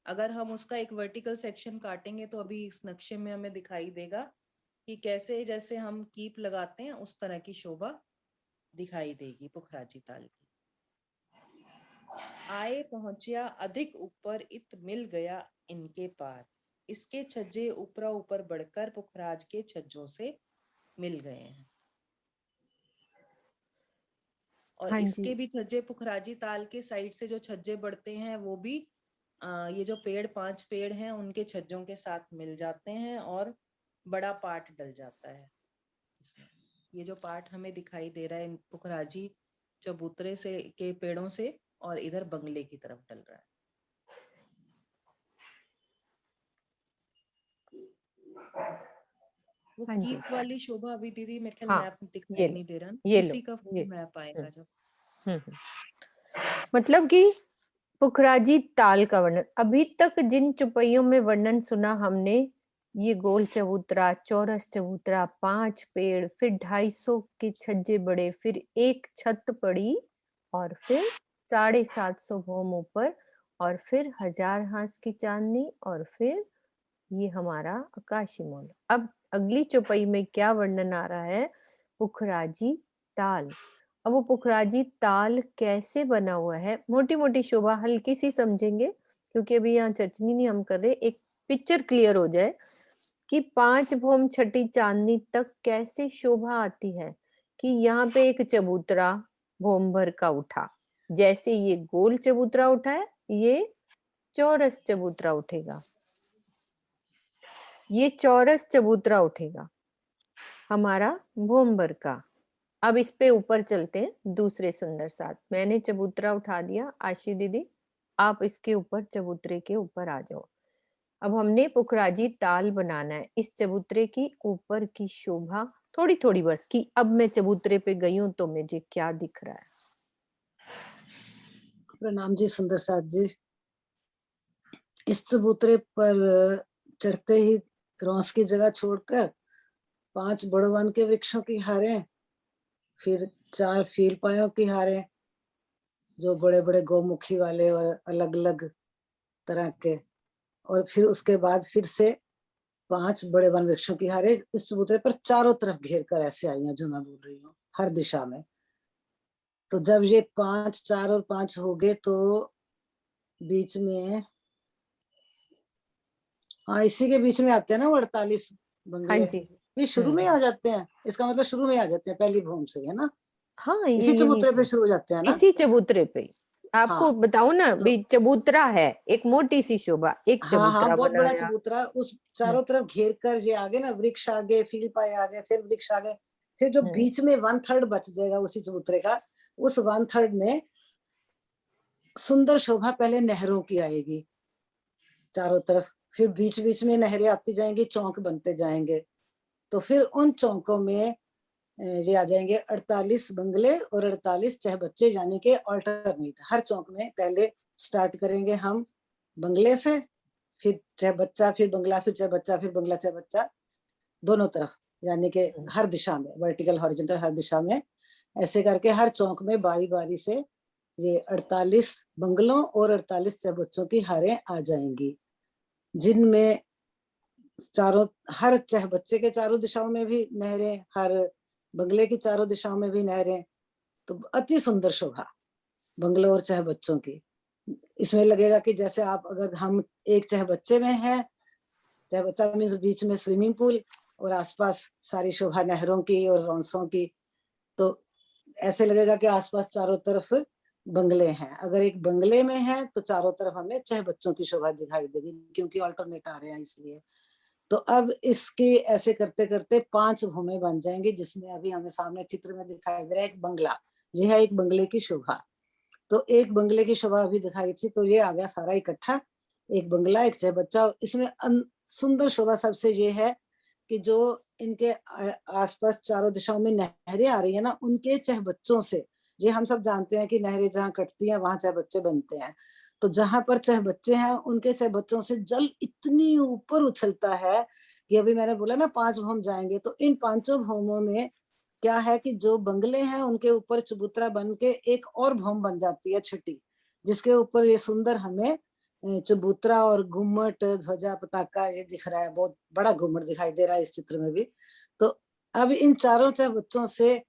अगर हम उसका एक वर्टिकल सेक्शन काटेंगे तो अभी इस नक्शे में हमें दिखाई देगा कि कैसे जैसे हम कीप लगाते हैं उस तरह की शोभा दिखाई देगी पुखराजी ताल की। आए पहुंचिया अधिक ऊपर इत मिल गया इनके पार, इसके छज्जे ऊपरा ऊपर बढ़कर पुखराज के छज्जों से मिल गए हैं। और हाँ इसके जी, भी छज्जे पुखराजी ताल के साइड से जो छज्जे बढ़ते हैं वो भी ये जो पेड़ 5 पेड़ हैं उनके छज्जों के साथ मिल जाते हैं और बड़ा पार्ट डल जाता है इसमें। ये जो पार्ट हमें दिखाई दे रहा है पुखराजी चबूतरे से के पेड़ों से और इधर बंगले की तरफ डल रहा है। वो हाँ जी। कीप वाली शोभा अभी दीदी मेरे ख्याल हाँ, मैप दिखाई ये नहीं लो, दे रहा ना, ये लो, किसी का ये। फुल मैप आएगा जब। हम्म। मतलब कि पुखराजी ताल का वर्णन, अभी तक जिन चौपाइयों में वर्णन सुना हमने, ये गोल चबूतरा, चौरस चबूतरा, 5 पेड़, फिर 250 के छज्जे बड़े, फिर एक छत पड़ी और फिर 750 भूम ऊपर और फिर 1000 हांस की चांदनी और फिर ये हमारा आकाशी मौल। अब अगली चौपाई में क्या वर्णन आ रहा है? पुखराजी ताल। अब वो पुखराजी ताल कैसे बना हुआ है, मोटी मोटी शोभा हल्की सी समझेंगे क्योंकि अभी यहाँ चर्चनी नहीं हम कर रहे, एक पिक्चर क्लियर हो जाए कि 5 भूम छठी चांदनी तक कैसे शोभा आती है। कि यहाँ पे एक चबूतरा भूम भर का उठा, जैसे ये गोल चबूतरा उठा है ये चौरस चबूतरा उठेगा, ये चौरस चबूतरा उठेगा हमारा भूमभर का। अब इस पे ऊपर चलते हैं दूसरे सुंदर साथ। मैंने चबूतरा उठा दिया, आशी दीदी आप इसके ऊपर चबूतरे के ऊपर आ जाओ। अब हमने पुखराजी ताल बनाना है। इस चबूतरे की ऊपर की शोभा थोड़ी थोड़ी बस की, अब मैं चबूतरे पे गई हूं तो मुझे क्या दिख रहा है? प्रणाम जी सुंदर साथ जी। इस चबूतरे पर चढ़ते ही क्रॉस की जगह छोड़कर 5 बड़वन के वृक्षों की हारें, फिर 4 फील पायों की हारें जो बड़े बड़े गौमुखी वाले और अलग अलग तरह के, और फिर उसके बाद फिर से 5 बड़े वन वृक्षों की हारे इस चबूतरे पर चारों तरफ घेर कर ऐसे आई हैं, जो मैं बोल रही हूँ, हर दिशा में। तो जब ये 5, 4 और 5 हो गए तो बीच में, हाँ इसी के बीच में आते हैं ना वो 48 हाँ बंगले। जी। ये शुरू में आ जाते हैं, इसका मतलब शुरू में आ जाते हैं पहली भूम से, है ना? हाँ, ये इसी यही चबूतरे पे पे, शुरू हो जाते हैं ना? इसी चबूतरे पे। आपको हाँ बताओ ना, तो भी चबूतरा है, एक मोटी सी शोभा, एक हाँ हाँ, चबूतरा बहुत बड़ा बनाया। चबूतरा, उस चारों तरफ घेर कर ये आगे ना, वृक्ष आगे, फील पाए आगे, फिर वृक्ष आगे, फिर जो बीच में 1/3 बच जाएगा उसी चबूतरे का, उस 1/3 में सुंदर शोभा पहले नहरों की आएगी चारों तरफ, फिर बीच बीच में नहरें आती जाएंगी, चौक बनते जाएंगे। तो फिर उन चौकों में ये आ जाएंगे 48 बंगले और 48 चहबच्चे, यानी कि ऑल्टरनेट। हर चौक में पहले स्टार्ट करेंगे हम बंगले से, फिर चहबच्चा, फिर बंगला, फिर चहबच्चा, फिर बंगला, चहबच्चा, दोनों तरफ, यानी कि हर दिशा में, वर्टिकल हॉरिजॉन्टल हर दिशा में। ऐसे करके हर चौक में बारी बारी से ये 48 बंगलों और 48 चहबच्चों की हारें आ जाएंगी, जिनमें चारों, हर चहबच्चे के चारों दिशाओं में भी नहरें, हर बंगले की चारों दिशाओं में भी नहरें। तो अति सुंदर शोभा बंगलों और चहबच्चों की। इसमें लगेगा कि जैसे आप, अगर हम एक चहबच्चे में हैं, चहबच्चा मीन्स बीच में स्विमिंग पूल और आसपास सारी शोभा नहरों की और रौंसों की, तो ऐसे लगेगा कि आसपास चारों तरफ बंगले हैं। अगर एक बंगले में है तो चारों तरफ हमें चहबच्चों की शोभा दिखाई देगी, क्योंकि अल्टरनेट आ रहे हैं इसलिए। तो अब इसके ऐसे करते करते 5 भूमें बन जाएंगी, जिसमें अभी हमें सामने चित्र में दिखाई दे रहा है एक बंगला। यह है एक बंगले की शोभा। तो एक बंगले की शोभा अभी दिखाई थी, तो ये आ गया सारा इकट्ठा, एक बंगला, एक चहबच्चा। इसमें सुंदर शोभा सबसे ये है कि जो इनके आसपास चारों दिशाओं में नहरें आ रही है ना, उनके चहबच्चों से, ये हम सब जानते हैं कि नहरें जहाँ कटती हैं वहां चहबच्चे बनते हैं। तो जहां पर चहबच्चे हैं, उनके चहबच्चों से जल इतनी ऊपर उछलता है कि अभी मैंने बोला ना 5 भूम जाएंगे, तो इन 5 भूमों में क्या है कि जो बंगले हैं उनके ऊपर चबूतरा बन के एक और भूम बन जाती है छठी, जिसके ऊपर ये सुंदर हमें चबूतरा और गुम्मट, ध्वजा, पताका ये दिख रहा है, बहुत बड़ा गुम्मट दिखाई दे रहा है इस चित्र में भी। तो अब इन चारों चहबच्चों से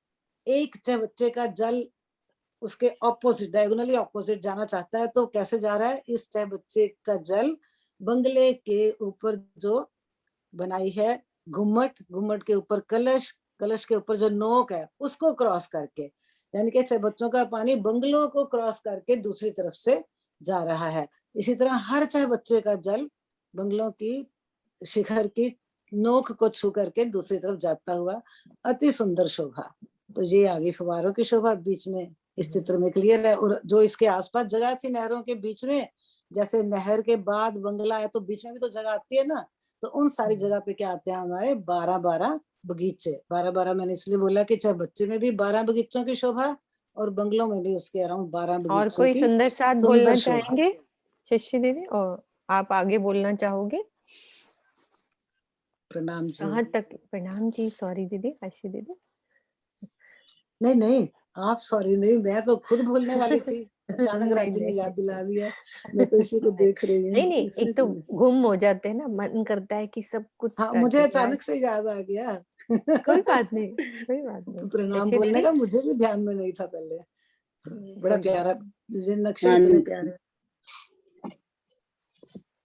एक चहबच्चे का जल उसके ऑपोजिट, डायगोनली ऑपोजिट जाना चाहता है, तो कैसे जा रहा है? इस चहबच्चे का जल बंगले के ऊपर जो बनाई है घुम्मट, घुम्मट के ऊपर कलश, कलश के ऊपर जो नोक है उसको क्रॉस करके, यानी कि चहबच्चों का पानी बंगलों को क्रॉस करके दूसरी तरफ से जा रहा है। इसी तरह हर चहबच्चे का जल बंगलों की शिखर की नोक को छू करके दूसरी तरफ जाता हुआ, अति सुंदर शोभा। तो ये आगे फुवारों की शोभा बीच में इस चित्र में क्लियर है। और जो इसके आसपास जगह थी नहरों के बीच में, जैसे नहर के बाद बंगला है तो बीच में भी तो जगह आती है ना, तो उन सारी जगह पे क्या आते हैं हमारे 12-12 बगीचे। 12-12 मैंने इसलिए बोला कि चहबच्चे में भी 12 बगीचों की शोभा और बंगलों में भी उसके अराउंड 12 और बगीचों कोई की सुंदर साथ सुंदर बोलना शोभा। चाहेंगे शशि दीदी, और आप आगे बोलना चाहोगे? प्रणाम जी। कहाँ तक? प्रणाम जी, सॉरी दीदी, आशी दीदी। नहीं नहीं, आप सॉरी नहीं, मैं तो खुद भूलने वाली थी, अचानक नहीं राजी ने नहीं याद दिला दिया। मैं तो इसी को देख रही हूँ। नहीं नहीं, इसमें एक तो क्यों? गुम हो जाते हैं ना, मन करता है कि सब कुछ हाँ, मुझे राजी याद। अचानक से याद आ गया। कोई बात नहीं, कोई बात नहीं। प्रणाम शशि बोलने दीदी, का मुझे भी ध्यान में नहीं था पहले। बड़ा कोई बात प्यारा, नहीं। ये नक्शे हाँ इतने प्यारे।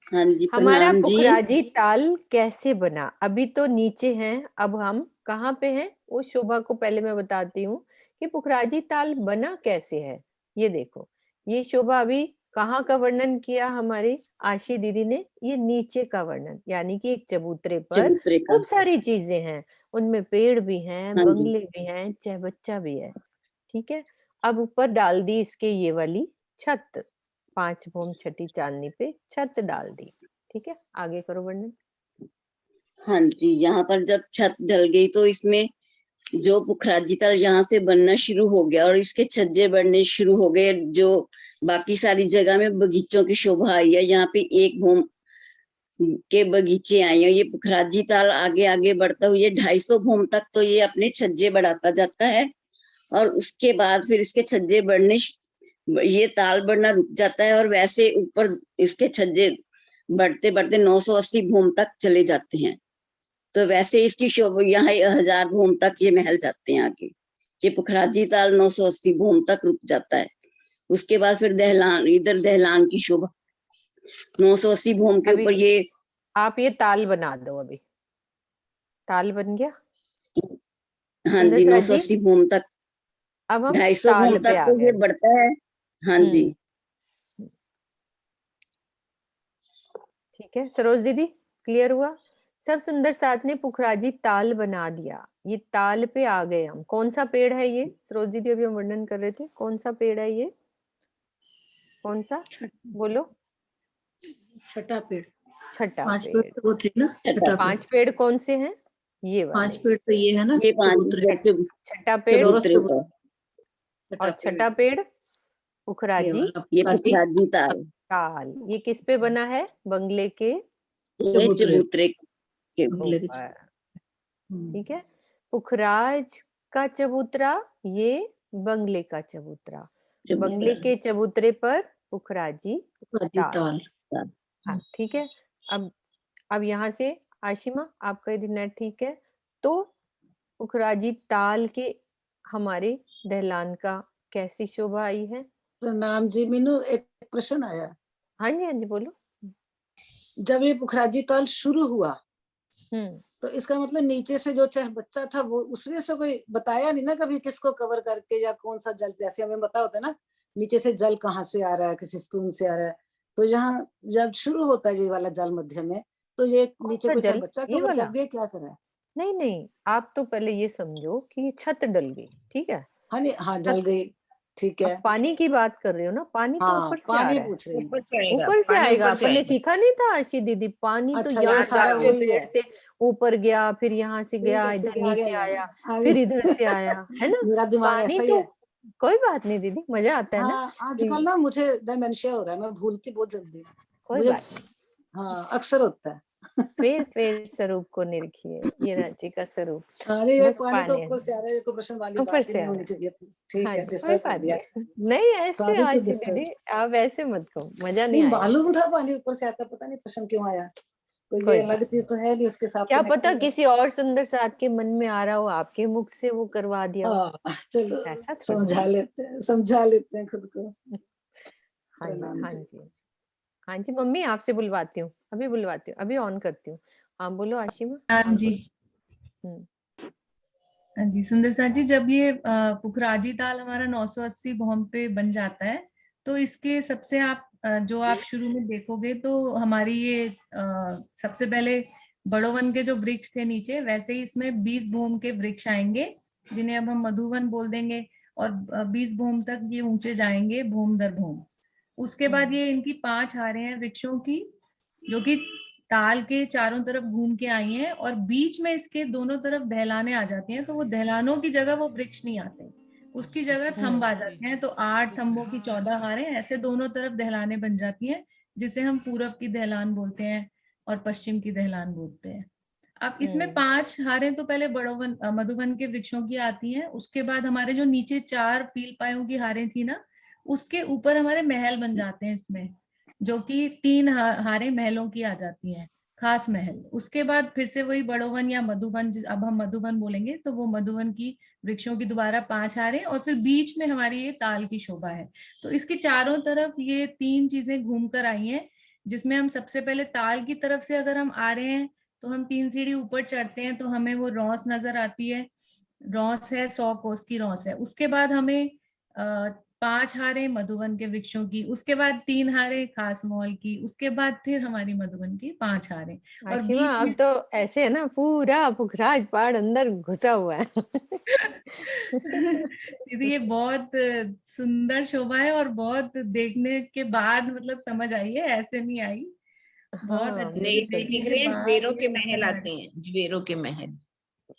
हाँ जी, हमारा प्रणाम जी। पुखराजी ताल कैसे बना? अभी तो नीचे हैं, अब हम कहाँ पे हैं वो शोभा को पहले मैं बताती हूँ कि पुखराजी ताल बना कैसे है। ये देखो, ये शोभा अभी कहाँ का वर्णन किया हमारी आशी दीदी ने? ये नीचे का वर्णन, यानी कि एक चबूतरे पर चबूतरे का। खूब सारी चीजें हैं, उनमें पेड़ भी हैं, हाँ जी। बंगले भी हैं, चहबच्चा भी है। ठीक है, अब ऊपर डाल दी इसके ये वाली छत, 5 भूम छठी चांदनी पे छत डाल दी। ठीक है, आगे करो वर्णन। हाँ जी, यहाँ पर जब छत ढल गई तो इसमें जो पुखराजी ताल यहाँ से बनना शुरू हो गया और इसके छज्जे बनने शुरू हो गए। जो बाकी सारी जगह में बगीचों की शोभा आई है, यहाँ पे एक भूम के बगीचे आए हैं। ये पुखराजी ताल आगे आगे बढ़ता हुआ 250 भूम तक तो ये अपने छज्जे बढ़ाता जाता है, और उसके बाद फिर इसके छज्जे बढ़ने, ये ताल बढ़ना रुक जाता है और वैसे ऊपर इसके छज्जे बढ़ते बढ़ते 980 भूम तक चले जाते हैं। तो वैसे इसकी शोभा यहाँ 1000 भूम तक ये महल जाते हैं आगे। ये पुखराजी ताल 980 भूम तक रुक जाता है। उसके बाद फिर दहलान, इधर दहलान की शोभा 980 भूम के अभी ऊपर ये आप ये ताल बना दो। अभी ताल बन गया। हाँ सुंदर जी, साथ 980 भूम तक, अब हम 250 ताल भूम पे तक आ तो ये गए। बढ़ता है। हाँ जी, ठीक है सरोज दीदी, क्लियर हुआ सब। सुंदर साथ ने पुखराजी ताल बना दिया। ये ताल पे आ गए हम। कौन सा पेड़ है ये सरोज दीदी? अभी हम वर्णन कर रहे थे, कौन सा पेड़ है ये? कौन सा बोलो? छठा पेड़। छठा 5 पेड़ पेड़। तो वो थे ना, छठा पेड़। 5 पेड़ कौन से हैं? ये 5 वाले। पेड़ तो ये है ना, ये 5 चबूतरे। छठा पेड़ चबूतरे पर, और छठा पेड़ ये पुखराजी वाला ये पुखराजी पुखराजी ताल, ताल। ये किस पे बना है? बंगले के ये चबूतरे के बंगले के ऊपर। हम्म। ठीक है, पुखराज का चबूतरा, ये बंगले का चबूतरा। बंगले के चबूतरे पर पुखराजी ताल। हाँ ठीक है। अब यहाँ से आशिमा आपका यदि नेट ठीक है तो पुखराजी ताल के हमारे दहलान का कैसी शोभा आई है? प्रणाम जी। मीनू, एक प्रश्न आया। हाँ जी बोलो। जब ये पुखराजी ताल शुरू हुआ तो इसका मतलब नीचे से जो चाहे बच्चा था वो उसमें से कोई बताया नहीं ना कभी किसको कवर करके या कौन सा जल, जैसे हमें पता होता है ना नीचे से जल कहाँ से आ रहा है, किसी स्तून से आ रहा है। तो यहाँ जब शुरू होता है ये वाला जल मध्य में, तो ये नीचे कोई चाहे बच्चा कवर कर दिया, क्या करा? नहीं, आप तो पहले ये समझो कि ये छत डल गई। ठीक है, हाँ डल गई, ठीक है। पानी की बात कर रहे हो ना? पानी तो ऊपर से आ रहा है, पूछ रही ऊपर से आएगा। अपन ने सीखा नहीं था आशी दीदी? पानी तो यहाँ सारा वही है। से ऊपर गया, फिर यहाँ से गया, इधर नीचे आया, फिर इधर से आया, है ना? मेरा दिमाग पानी ऐसा ही तो है। कोई बात नहीं दीदी, मजा आता है ना। आजकल ना मुझे डिमेंशिया हो रहा है, मैं भूलती बहुत जल्दी। कोई बात नहीं। हाँ, अक्सर होता है। फिर स्वरूप को निरखिए, ये रांची का स्वरूप। अरे ये पानी तो ऊपर से आ रहा है, ये कोई प्रश्न वाली ऊपर बात से नहीं होनी चाहिए थी। ठीक है, डिस्टर्ब कर दिया। नहीं ऐसे आशी दीदी आप ऐसे मत कहो, मजा नहीं आया। मालूम था पानी ऊपर से आता, पता नहीं प्रश्न क्यों आया। कोई अलग चीज तो है नहीं उसके साथ। क्या पता किसी और सुंदर साथ के मन में आ रहा हो, आपके मुख से वो करवा दिया। चलो समझा लेते हैं खुद को। हाँ जी मम्मी, आपसे बुलवाती हूँ, अभी बुलवाती हूँ, अभी ऑन करती हूँ। हाँ बोलो आशिमा। हाँ जी। हाँ जी सुंदर साथ जी, जब ये पुखराजी ताल हमारा 980 भौम पे बन जाता है तो इसके सबसे आप जो आप शुरू में देखोगे तो हमारी ये सबसे पहले बड़ोवन के जो वृक्ष थे नीचे, वैसे ही इसमें 20 भौम के वृक्ष आएंगे जिन्हें अब हम मधुवन बोल देंगे, और 20 भौम तक ये ऊंचे जाएंगे भौम दर भौम। उसके बाद ये इनकी 5 हारें हैं वृक्षों की, जो कि ताल के चारों तरफ घूम के आई हैं, और बीच में इसके दोनों तरफ दहलाने आ जाती हैं। तो वो दहलानों की जगह वो वृक्ष नहीं आते, उसकी जगह थंब आ जाते हैं। तो 8 थंबों की 14 हारें ऐसे दोनों तरफ दहलाने बन जाती हैं, जिसे हम पूरब की दहलान बोलते हैं और पश्चिम की दहलान बोलते हैं। अब इसमें 5 हारें तो पहले बड़ोवन मधुवन के वृक्षों की आती हैं। उसके बाद हमारे जो नीचे 4 फील पायों की हारें थी ना, उसके ऊपर हमारे महल बन जाते हैं इसमें, जो कि 3 हारें महलों की आ जाती हैं, खास महल। उसके बाद फिर से वही बड़ोवन या मधुवन, अब हम मधुवन बोलेंगे, तो वो मधुवन की वृक्षों की दोबारा 5 हारें, और फिर बीच में हमारी ये ताल की शोभा है। तो इसकी चारों तरफ ये 3 चीजें घूम कर आई हैं, जिसमें हम सबसे पहले ताल की तरफ से अगर हम आ रहे हैं तो हम 3 सीढ़ी ऊपर चढ़ते हैं तो हमें वो रौस नजर आती है। रौस है 100 कोस की रौस है। उसके बाद हमें 5 हारें मधुवन के वृक्षों की, उसके बाद 3 हारें खास महल की, उसके बाद फिर हमारी मधुवन की 5 हारें। और बीच अब में तो ऐसे है ना, पूरा पुखराज पहाड़ अंदर घुसा हुआ है। दीदी ये बहुत सुंदर शोभा है, और बहुत देखने के बाद मतलब समझ आई है, ऐसे नहीं आई। बहुत नहीं दिख रहे हैं, जवेरों के महल आते हैं, जवेरों के महल।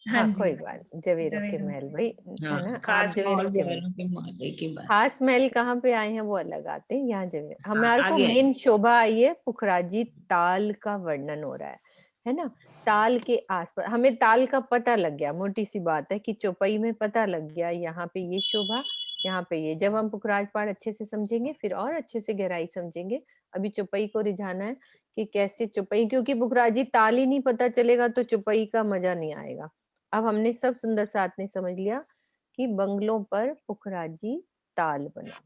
हाँ कोई बात, जवेरों के महल भाई है ना। खास जवेरों के महल की बात। खास महल कहाँ पे आए हैं वो अलग आते हैं, यहाँ जवेर। हमारे को मेन शोभा आई है, पुखराजी ताल का वर्णन हो रहा है ना। ताल के आसपास हमें ताल का पता लग गया, मोटी सी बात है कि चौपाई में पता लग गया यहाँ पे ये शोभा, यहाँ पे ये जब हम पुखराज पाठ अच्छे से समझेंगे फिर और अच्छे से गहराई समझेंगे। अभी चौपाई को रिझाना है कि कैसे चौपाई, क्योंकि पुखराजी ताल ही नहीं पता चलेगा तो चौपाई का मजा नहीं आएगा। अब हमने सब सुंदर साथ ने समझ लिया कि बंगलों पर पुखराजी ताल बना,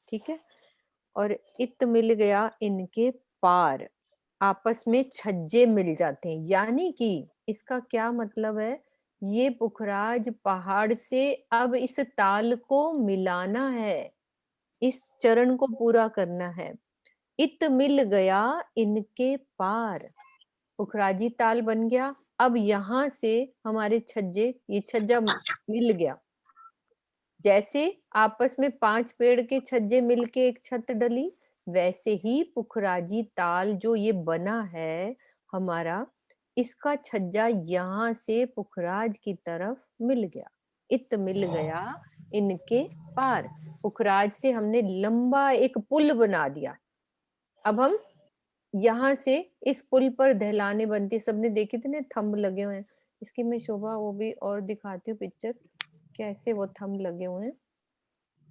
ठीक है। और इत मिल गया इनके पार, आपस में छज्जे मिल जाते हैं, यानी कि इसका क्या मतलब है, ये पुखराज पहाड़ से अब इस ताल को मिलाना है, इस चरण को पूरा करना है। इत मिल गया इनके पार, पुखराजी ताल बन गया। अब यहाँ से हमारे छज्जे, ये छज्जा मिल गया, जैसे आपस में 5 पेड़ के छज्जे मिलके एक छत डली, वैसे ही पुखराजी ताल जो ये बना है हमारा, इसका छज्जा यहाँ से पुखराज की तरफ मिल गया। इत मिल गया इनके पार, पुखराज से हमने लंबा एक पुल बना दिया। अब हम यहाँ से इस पुल पर दहलाने बनती, सबने देखे थे ना थंब लगे हुए हैं, इसकी मैं शोभा वो भी और दिखाती हूँ पिक्चर, कैसे वो थंब लगे हुए हैं।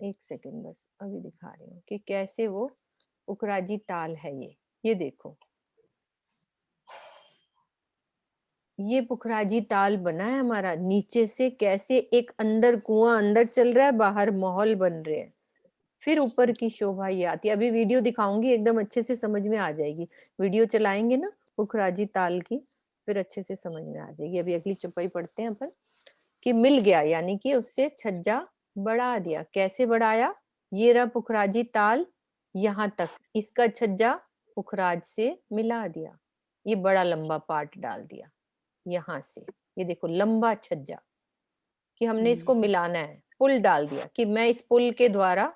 एक सेकंड बस अभी दिखा रही हूँ कि कैसे वो पुखराजी ताल है। ये देखो, ये पुखराजी ताल बना है हमारा। नीचे से कैसे एक अंदर कुआं अंदर चल रहा है, बाहर महल बन रहे हैं, फिर ऊपर की शोभा ये आती है। अभी वीडियो दिखाऊंगी, एकदम अच्छे से समझ में आ जाएगी। वीडियो चलाएंगे ना पुखराजी ताल की, फिर अच्छे से समझ में आ जाएगी। अभी अगली चौपाई पढ़ते हैं अपन कि मिल गया, यानी कि उससे छज्जा बढ़ा दिया। कैसे बढ़ाया, ये रहा पुखराजी ताल, यहाँ तक इसका छज्जा पुखराज से मिला दिया, ये बड़ा लंबा पार्ट डाल दिया यहाँ से, ये देखो लंबा छज्जा कि हमने इसको मिलाना है। पुल डाल दिया कि मैं इस पुल के द्वारा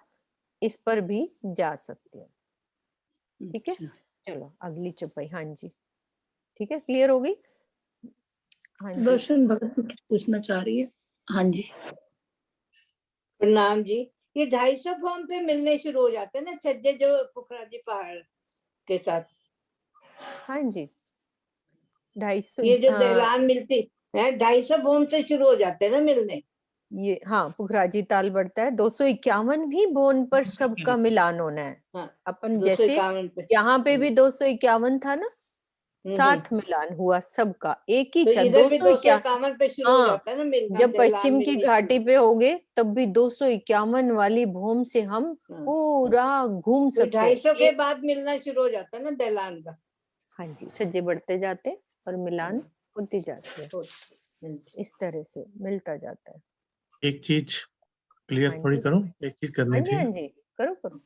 इस पर भी जा सकती हूँ, ठीक है। चलो अगली चौपाई, हाँ जी ठीक है, क्लियर हो गई। हाँ जी दर्शन भगत कुछ पूछना चाह रही है। हाँ जी प्रणाम जी। ये 250 फॉर्म पे मिलने शुरू हो जाते हैं ना छज्जे, जो पुखराजी पहाड़ के साथ। हाँ जी 250, ये जो दहलान मिलती है 250 फॉर्म से शुरू हो जाते हैं ना मिलने। ये हाँ पुखराजी ताल बढ़ता है। 251 भी बोन पर सबका मिलान होना है। हाँ, अपन जैसे 251 पे यहाँ पे भी 251 था ना, साथ मिलान हुआ सबका, एक ही तो छत। इधर भी 251 251 पे शुरू हो जाता है ना मिलना। जब दहलान पश्चिम की मिलने घाटी पे होगे तब भी 251 वाली भूम से हम पूरा घूम तो सकते हैं। 250 के बाद मिलना शुरू हो जाता है ना दहलान का। हाँ जी छज्जे बढ़ते जाते हैं और मिलान होती जाती है, इस तरह से मिलता जाता है। एक चीज क्लियर हाँ थोड़ी जी करूं, एक चीज करनी हाँ जी थी। हाँ जी करो करो।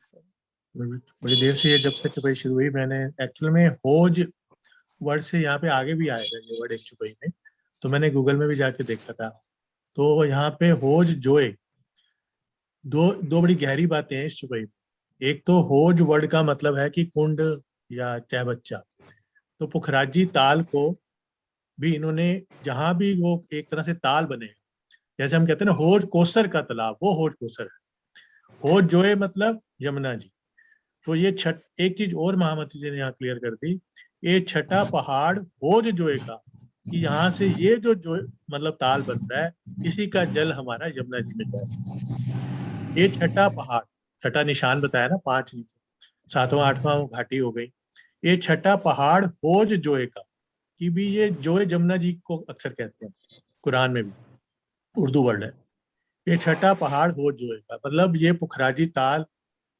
बड़ी देर से ये जब से चुपाई शुरू हुई, मैंने एक्चुअल में होज वर्ड से यहाँ पे आगे भी आएगा ये वर्ड एक चुपाई में, तो मैंने गूगल में भी जाके देखा था। तो यहाँ पे होज जोए, दो बड़ी गहरी बातें हैं इस चुपाई में। एक तो होज वर्ड का मतलब है कि कुंड या चाहे बच्चा, तो पुखराजी ताल को भी इन्होंने जहां भी वो एक तरह से ताल बने, जैसे हम कहते हैं ना होज कोसर का तालाब, वो होज कोसर है। होज जोए मतलब यमुना जी। तो ये एक चीज और महामती जी ने यहाँ क्लियर कर दी, ये छठा पहाड़ होज जोए का, कि यहाँ से ये जो मतलब ताल बन रहा है, इसी का जल हमारा यमुना जी में जाए। ये छठा पहाड़, छठा निशान बताया ना, 5 नीचे, 7वां 8वां घाटी हो गई। ये छठा पहाड़ होज जोए का, कि भी ये जोए जमुना जी को अक्सर कहते हैं, कुरान में भी उर्दू वर्ड है। ये छठा पहाड़ होज जोए का मतलब ये पुखराजी ताल,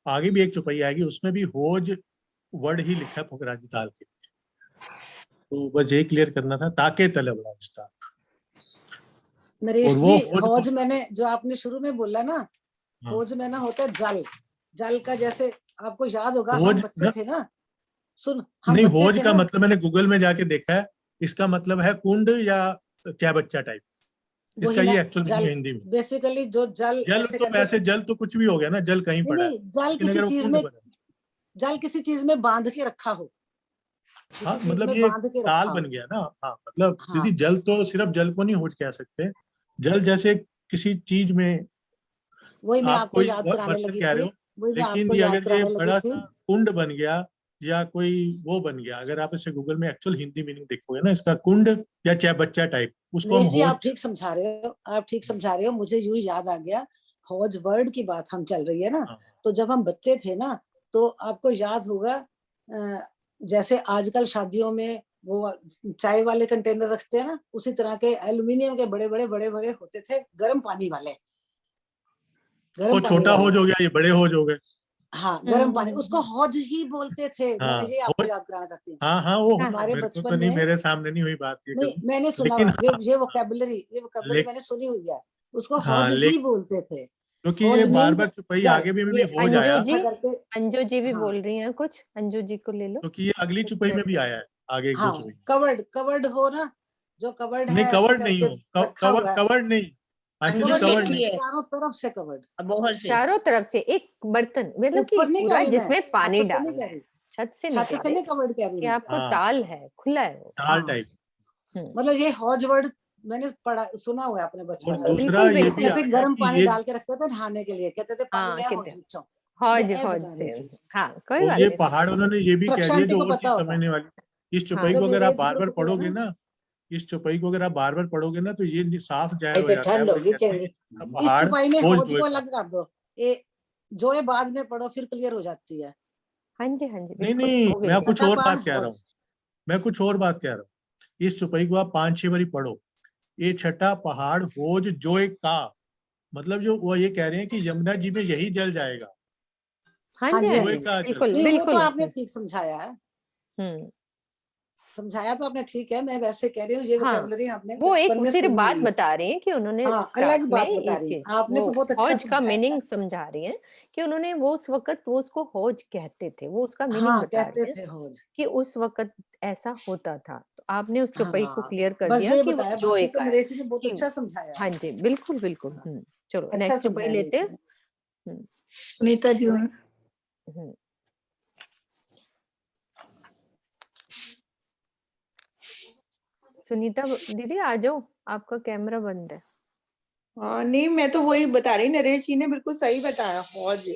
आगे भी एक चौपाई आएगी उसमें भी होज वर्ड ही लिखा है पुखराजी ताल के। तो बस यही क्लियर करना था, ताके तले बड़ा विस्तार। नरेश और वो जी हौज मैंने जो आपने शुरू में बोला ना, हाँ। हौज में ना होता है जल, जल का जैसे आपको याद होगा हम होज बच्चे थे ना, हम नहीं, बच्चे होज थे का ना, मतलब मैंने गूगल में जाके देखा है, इसका मतलब है कुंड या क्या बच्चा टाइप, इसका ये एक्चुअल मीनिंग है हिंदी में। बेसिकली जो जल जल ऐसे तो करके, वैसे जल तो कुछ भी हो गया ना, जल कहीं पड़ा है, नहीं जल लेकिन किसी अगर वो चीज कुंड में, बना, जल किसी चीज में बांध के रखा हो, हाँ किसी चीज मतलब में ये बांध के ताल रखा बन हो। गया ना। हाँ मतलब हाँ दीदी जल तो सिर्फ जल को नहीं होज कह सकते, जल जैसे किसी चीज में वही मैं आप आपको कोई याद कराने बर्तन लगी कह रहे थी, हो, वही मैं लेकिन आपको ये याद अगर ये कराने लगी बड़ा थी। सा कुंड बन गया या कोई वो बन गया, अगर आप इसे गूगल में एक्चुअल हिंदी मीनिंग देखोगे ना इसका, कुंड या चाहे बच्चा टाइप, उसको हम नरेश जी होज। आप ठीक समझा रहे हो, आप ठीक समझा रहे हो, मुझे यूं ही याद आ गया, हौज वर्ड की बात हम चल रही है ना, हाँ। तो जब हम बच्चे थे ना, तो आपको याद होगा जैसे आजकल शादियों में वो चाय वाले कंटेनर रखते हैं ना, उसी तरह के एल्युमिनियम के बड़े बड़े होते थे, गर्म पानी वाले। वो छोटा हौज हो गया, ये बड़े हौज हो गए। हाँ, गर्म पानी, उसको हौज ही बोलते थे। हाँ, मैं ये आपको याद कराना चाहती हूँ। हाँ, वो हमारे मेरे को तो बचपन नहीं, में, मेरे सामने नहीं हुई बात ये नहीं कभी। मैंने सुना लेकिन हुआ, ये वोकैबुलरी ले- मैंने सुनी हुई है, उसको हाँ, हौज ही बोलते थे। क्योंकि ये हौज बार मीन्स बार चुपई जल। आगे भी ये हो अंजू जाया, जी, करके, अंजू जी भी हाँ। बोल रही हैं कुछ, अंजू जी को ले लो। क्योंकि ये अगली चुपई में भी आया है, आगे एक दो हाँ, चुपई। कवर्ड हो ना, जो कवर्ड नहीं, है ऐसे कवर्ड नहीं करके हो, रखा हुआ है, कवर्ड नहीं, अंजू एक्चुअली कवर्ड सेठी नहीं। है, चारों तरफ से कवर्ड, बोहर से। चारों तरफ से एक बर्तन, मतलब कि ऊपर नहीं कह पूरा रही मैं, जिसमें पानी छत से नहीं डालना कह है, रही, छत से नहीं छत कह से रहे, नहीं कवर्ड कह रही कि मैं। आपको हाँ, ताल है, खुला है वो। टाल हाँ, टाइप। मतलब ये हौज वर्ड मैंने पढ़ा, सुना हुआ है अपने और बचपन में। दूसरा बिल्कुल ये भी बिल्कुल। कहते आया गर्म कि पानी ये, डाल के रखते थे नहाने के लिए, कहते थे पानी हाँ लिया कितने हौज विचों। हौज मैं हौज बता से, रही थी। हाँ कोई और बात ये नहीं। पहाड़ उन्होंने ये भी कह रक्षा दिया, आंटी जो को और पता चीज होगा, समझने वाली, इस हाँ चुपई जो को अगर मेरे आप एज बार बार ग्रुप के है पढ़ोगे ना, ना, इस चुपई को अगर आप बार बार पढ़ोगे ना, तो ये साफ जाहिर हो तो जाता है। ठंड वो ये होगी कहते हैं चंगी। कि इसका इस पहाड़ चुपाई में हौज हौज जोए को का। अलग कर दो, ये जो ये बाद में पढ़ो फिर क्लियर हो जाती है। हाँ जी नहीं बिल्कुल नहीं, हो मैं गई। कुछ और छठापान बात कह रहा हौज। हूँ, मैं कुछ और बात कह रहा हूँ। इस चुपई को आप 5-6 बारी पढ़ो, ये छठा पहाड़ होज जोए का, मतलब जो वो ये कह रहे हैं कि यमुना जी में यही जल जाएगा। हाँ हाँ जी जी, हाँ जोए जी, का जल। बिल्कुल नहीं वो तो बिल्कुल। आपने ठीक समझाया है, समझाया तो आपने ठीक है, मैं वैसे कह रही हूँ ये हाँ, वोकैबुलरी आपने वो एक बचपन में सिर्फ सुनी बात हुई है। बता रही है कि उन्होंने हाँ, स्टार्ट अलग में बात बता एक रही चीज, हैं आपने, वो तो बहुत अच्छा हौज का समझाया। मीनिंग समझा रही हैं कि उन्होंने वो उस वक्त वो उसको हौज कहते थे, वो उसका मीनिंग हाँ, बता कहते रहे हैं थे हौज। कि उस वक्त ऐसा होता था। तो आपने उस चौपाई को हाँ, क्लियर कर बस दिया ये कि वो बताया, जोए बाकी तो का है। नरेश जी ने बहुत कि अच्छा समझाया। हाँ जी बिल्कुल बिल्कुल। चलो अच्छा नेक्स्ट चौपाई समझाया लेते नरेश हैं। जी ने। सुनीता जी और हम्म, सुनीता दीदी आ जाओ, आपका कैमरा बंद है। हाँ नहीं, मैं तो वही बता रही, नरेश जी ने बिल्कुल सही बताया। हौज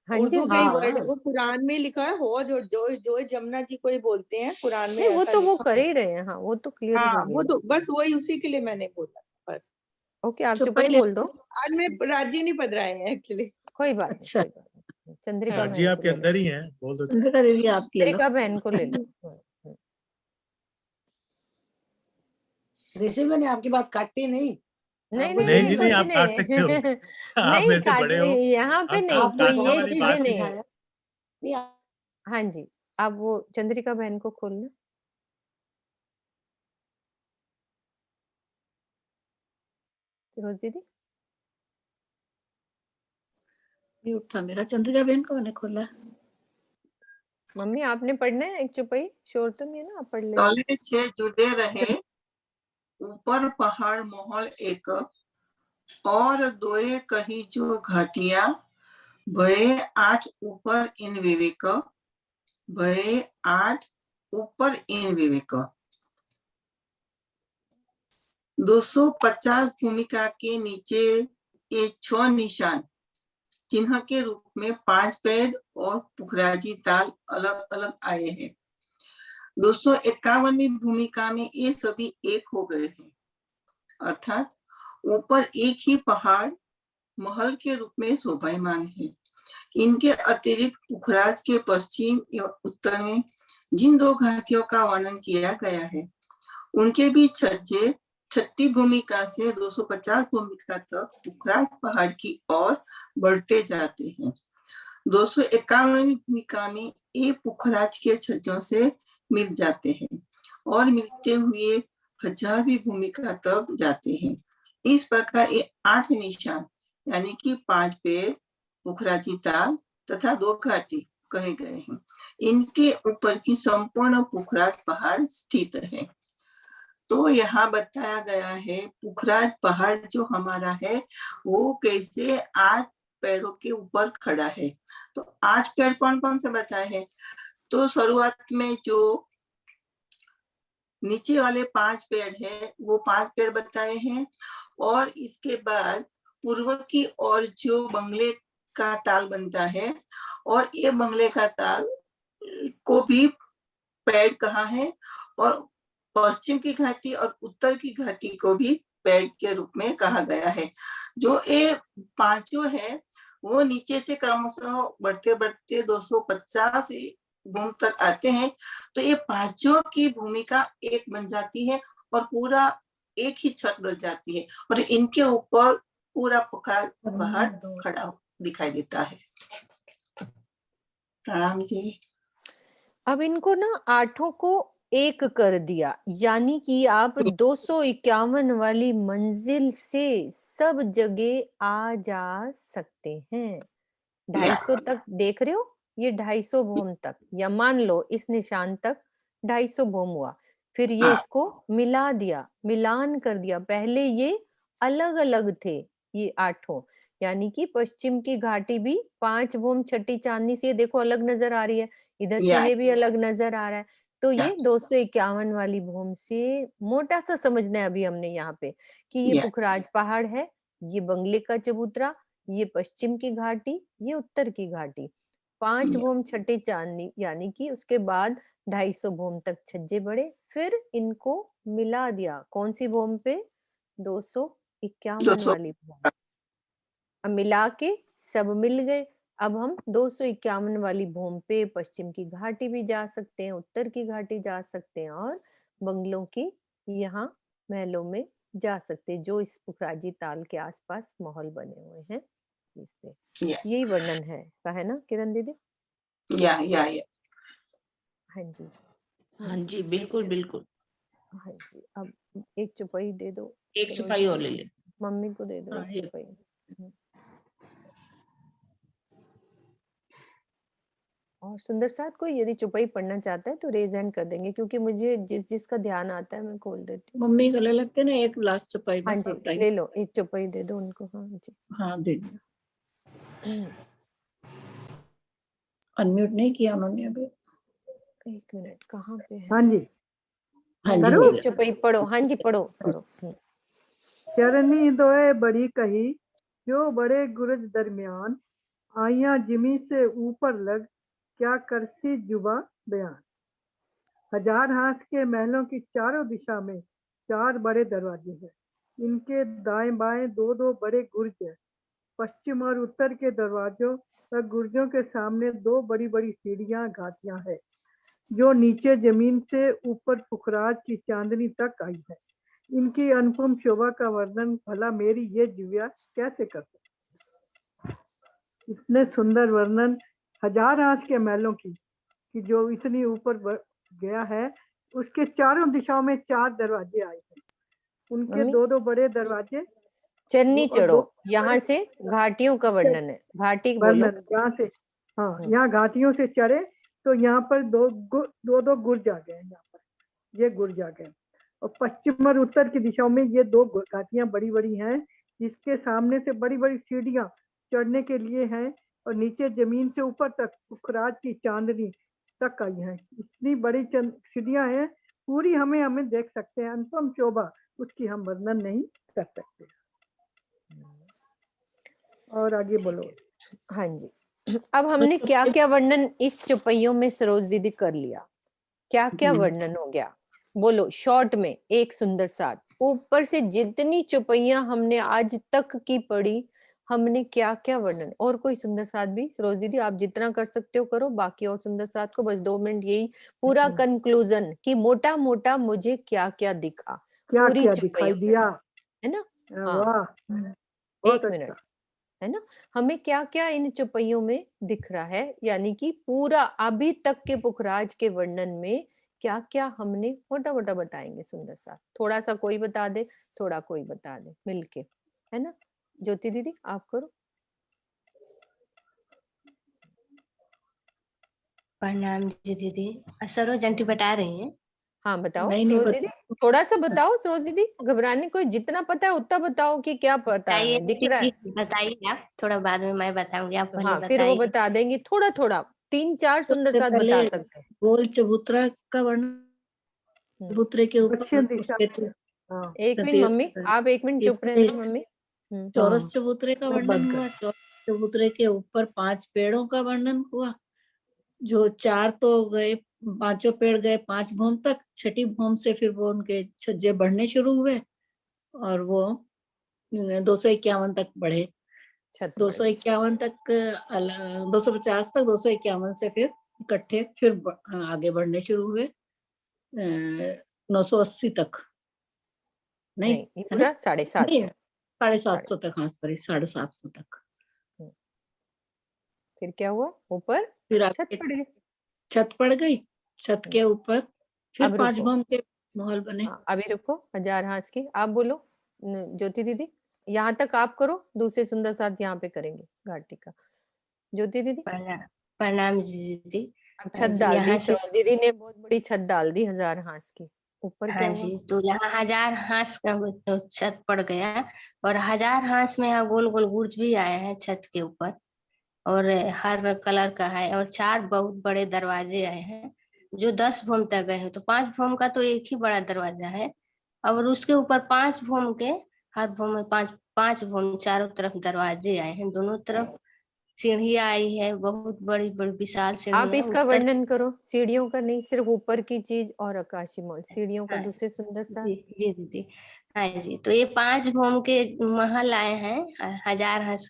हाँ जी उर्दू के हाँ ही जी। वर्ड है, वो कुरान में लिखा है हौज, और जो जो जमुना जी को ही बोलते हैं, कुरान में नहीं वो ऐसा तो वो लिखा कर है। ही रहे हैं, हाँ वो तो क्लियर हाँ, हो वो गया। तो बस वही उसी के लिए मैंने बोला बस। ओके आप चुपई चौपाई ले, बोल दो। आज में राजी नहीं पढ़ रहे हैं एक्चुअली। कोई बात नहीं, अच्छा कोई बात नहीं। चंद्रिका हाँ, राजी बहन को आपके ले लो, अंदर ही है, बोल दो। चंद्रिका दीदी आप ले लो। चंद्रिका बहन को ले लो। ऋषि मैंने आपकी बात काटी नहीं, नहीं आपको नहीं जो नहीं नहीं भी जी नहीं, कुछ बोला आप काट सकते हो। नहीं। आप नहीं मेरे से काट, बड़े हो, यहाँ पे अब नहीं आपने कोई काटने ये बहुत वाली अच्छा चीजें बात नहीं। नहीं है। समझाया। नहीं, हाँ जी, आप वो चंद्रिका बहन को खोलना। रोज दीदी म्यूट था मेरा, चंद्रिका बहन को मैंने खोला है। मम्मी आपने पढ़ना है एक चौपाई, शोर तो नहीं है ना, आप पढ़ लेना। तले 6 जुदे रहे, ऊपर पहाड़ मोहल एक, और दोए कही जो घाटिया, भये 8 ऊपर इन विवेक, भये 8 ऊपर इन विवेक। 250 भूमिका के नीचे ये 6 निशान चिन्ह के रूप में 5 पेड़ और पुखराजी ताल अलग अलग आए हैं। 251वीं भूमिका में ये सभी एक हो गए हैं, अर्थात ऊपर एक ही पहाड़ महल के रूप में शोभायमान है। इनके अतिरिक्त पुखराज के पश्चिम एवं उत्तर में जिन 2 घाटियों का वर्णन किया गया है, उनके भी छज्जे 6ठी भूमिका से 250 भूमिका तक पुखराज पहाड़ की ओर बढ़ते जाते हैं। 251वीं भूमिका में ये पुखराज के छज्जों से मिल जाते हैं और मिलते हुए 1000वीं भूमिका तक जाते हैं। इस प्रकार ये 8 निशान यानी कि 5 पेड़, पुखराजी ताल तथा 2 घाटी कहे गए हैं। इनके ऊपर की संपूर्ण पुखराज पहाड़ स्थित है। तो यहाँ बताया गया है पुखराज पहाड़ जो हमारा है वो कैसे 8 पेड़ों के ऊपर खड़ा है। तो 8 पेड़ कौन कौन से बताए हैं? तो शुरुआत में जो नीचे वाले 5 पेड़ है वो 5 पेड़ बताए हैं, और इसके बाद पूर्व की ओर जो बंगले का ताल बनता है, और ये बंगले का ताल को भी पेड़ कहा है, और पश्चिम की घाटी और उत्तर की घाटी को भी बेड के रूप में कहा गया है। जो ये पांचों है वो नीचे से क्रमशः बढ़ते बढ़ते 250 भूमि तक आते हैं। तो ये पांचों की भूमिका एक बन जाती है और पूरा एक ही छत डल जाती है और इनके ऊपर पूरा पहाड़ खड़ा दिखाई देता है। प्रणाम जी। अब इनको ना आठों को एक कर दिया, यानी कि आप 251 वाली मंजिल से सब जगह आ जा सकते हैं। 250 तक देख रहे हो, ये 250 भूम तक, या मान लो इस निशान तक 250 भूम हुआ। फिर ये इसको मिला दिया, मिलान कर दिया। पहले ये अलग अलग थे ये आठों, यानी कि पश्चिम की घाटी भी 5 भूम छठी चांदनी से देखो अलग नजर आ रही है, इधर से ये भी अलग नजर आ रहा है। तो ये 251 वाली भूम से मोटा सा समझना है अभी हमने यहाँ पे कि ये पुखराज पहाड़ है, ये बंगले का चबूतरा, ये पश्चिम की घाटी, ये उत्तर की घाटी। 5 भूम छठी चांदनी, यानी कि उसके बाद 250 भूम तक छज्जे बढ़े, फिर इनको मिला दिया। कौन सी भूम पे? 251 वाली भूम। अब मिला के सब मिल गए। अब हम 251 वाली भूम पे पश्चिम की घाटी भी जा सकते हैं, उत्तर की घाटी जा सकते हैं और बंगलों की यहाँ महलों में जा सकते हैं, जो इस पुखराजी ताल के आसपास महल बने हुए हैं। इस पे यही वर्णन है इसका, है ना किरण दीदी? हाँ जी, हाँ जी, बिल्कुल बिल्कुल। हाँ जी। अब एक चौपाई दे दो, एक चौपाई और ले ले। मम्मी को दे दो एक चौपाई। और सुंदर साथ कोई यदि चौपाई पढ़ना चाहता है तो रेज हैंड कर देंगे, क्योंकि मुझे जिस जिसका ध्यान आता है मैं खोल देती हूँ। मम्मी गले लगते ना, एक लास्ट चौपाई हाँ बस जी, आप टाइम। ले लो, एक चौपाई दे दो उनको। हाँ जी, हाँ दे दिया। अनम्यूट नहीं किया उन्होंने अभी। एक मिनट, कहाँ पे है? हाँ जी, हाँ जी करूँ? एक चौपाई पढ़ो। हाँ जी, पढ़ो पढ़ो। चरनी दोए बड़ी कही, जो बड़े गुरज दरमियान, आइया जिमी से ऊपर लग, क्या करसी जुबा बयान। हजार हाथ के महलों की चारों दिशा में 4 बड़े दरवाजे हैं। इनके दाएं बाएं 2-2 बड़े गुर्ज हैं। पश्चिम और उत्तर के दरवाजों और गुर्जों के सामने 2 बड़ी बड़ी सीढ़ियां घाटियां हैं, जो नीचे जमीन से ऊपर पुखराज की चांदनी तक आई है। इनकी अनुपम शोभा का वर्णन भला मेरी ये जिव्या कैसे कर सकती। इतने सुंदर वर्णन हजार हाथ के महलों की कि जो इतनी ऊपर गया है, उसके चारों दिशाओं में 4 दरवाजे आए हैं। उनके 2-2 बड़े दरवाजे। चरनी चढ़ो, यहाँ से घाटियों का वर्णन है। घाटी बोलो। यहाँ से, हाँ, यहाँ घाटियों से चढ़े तो यहाँ पर 2-2 गुर्ज आ गए। यहाँ पर ये गुर्ज आ गए और पश्चिम और उत्तर की दिशाओं में ये 2 घाटियां बड़ी बड़ी हैं, जिसके सामने से बड़ी बड़ी सीढ़ियां चढ़ने के लिए हैं और नीचे जमीन से ऊपर तक पुखराज की चांदनी तक आई है। इतनी बड़ी सीढ़ियां हैं, पूरी हमें देख सकते हैं। अनुपम शोभा उसकी हम वर्णन नहीं कर सकते। और आगे बोलो। हाँ जी, अब हमने क्या क्या वर्णन इस चौपाइयों में सरोज दीदी कर लिया? क्या क्या वर्णन हो गया? बोलो शॉर्ट में एक सुंदर साथ। ऊपर से जितनी चौपाइयां हमने आज तक की पढ़ी, हमने क्या क्या वर्णन। और कोई सुंदर साथ भी सरोज दीदी आप जितना कर सकते हो करो, बाकी और सुंदर साथ को बस 2 मिनट यही पूरा कंक्लूजन कि मोटा मोटा मुझे क्या क्या दिखा, क्या पूरी क्या दिखाई दिया, है ना? वाह, एक मिनट, है ना? हमें क्या क्या इन चौपाइयों में दिख रहा है, यानी कि पूरा अभी तक के पुखराज के वर्णन में क्या क्या हमने मोटा मोटा बताएंगे सुंदर सा। थोड़ा सा कोई बता दे, थोड़ा कोई बता दे, मिलके, है ना? ज्योति दीदी आप करो। प्रणाम जी दीदी। सरोज आंटी बता रही हैं? हाँ बताओ सरोज दीदी, थोड़ा सा बताओ सरोज दीदी, घबराने को, जितना पता है उतना बताओ कि क्या पता है, हमें दिख रहा है। बताइए आप, थोड़ा बाद में मैं बताऊंगी, आप पहले हाँ फिर वो बताइए। बता देंगे थोड़ा थोड़ा, 3-4 सुंदर साथ बता सकते हैं। गोल चबूतरा का वर्णन, चबूतरे के ऊपर एक मिनट मम्मी, आप 1 मिनट चुप रहना मम्मी। चौरस चबूतरे का वर्णन हुआ। चौरस चबूतरे के ऊपर 5 पेड़ों का वर्णन हुआ, जो 4 तो गए, 5 पेड़ गए 5 भूम तक, छठी भूम से फिर वो उनके छज्जे बढ़ने शुरू हुए और वो 251 तक बढ़े, 251 तक 250 तक, 251 से फिर इकट्ठे फिर आगे बढ़ने शुरू हुए 980 तक, नहीं ये है ना, पूरा 750 नहीं 750 तक, हाँ सॉरी 750 तक। फिर क्या हुआ? ऊपर फिर छत आगे पड़ गई। छत पड़ गई, छत के ऊपर फिर अब 5 रुको। भौम के महल बने। हाँ, अभी रुको, 1000 हाथ की आप बोलो ज्योति दीदी, यहाँ तक आप करो, दूसरे सुंदर साथ यहाँ पे करेंगे घाटी का। ज्योति दीदी प्रणाम जी दीदी। अब छत जी, डाल दी, यहाँ से सरोज दीदी ने बहुत बड़ी छत डाल दी 1000 हाथ की। ऊपर क्या हाँ हुआ? जी, तो यहाँ 1000 हांस का तो छत पड़ गया, और 1000 हांस में यहाँ गोल गोल बुर्ज भी आए हैं छत के ऊपर, और हर कलर का है, और 4 बहुत बड़े दरवाजे आए हैं जो 10 भूम तक गए हैं। तो 5 भूम का तो एक ही बड़ा दरवाजा है, और उसके ऊपर 5 भूम के, हर भूम में 5 भूम, चारों तरफ दरवाजे आए हैं, दोनों तरफ सीढ़ियां आई है, बहुत बड़ी बड़ी विशाल आप सीढ़ियां। इसका उत्तर वर्णन करो, सीढ़ियों का नहीं, सिर्फ ऊपर की चीज और आकाशी मॉल, सीढ़ियों का हाँ दूसरे सुंदर सा। जी जी दीदी, हाँ जी, तो ये 5 भूम के महल आए हैं 1000 हांस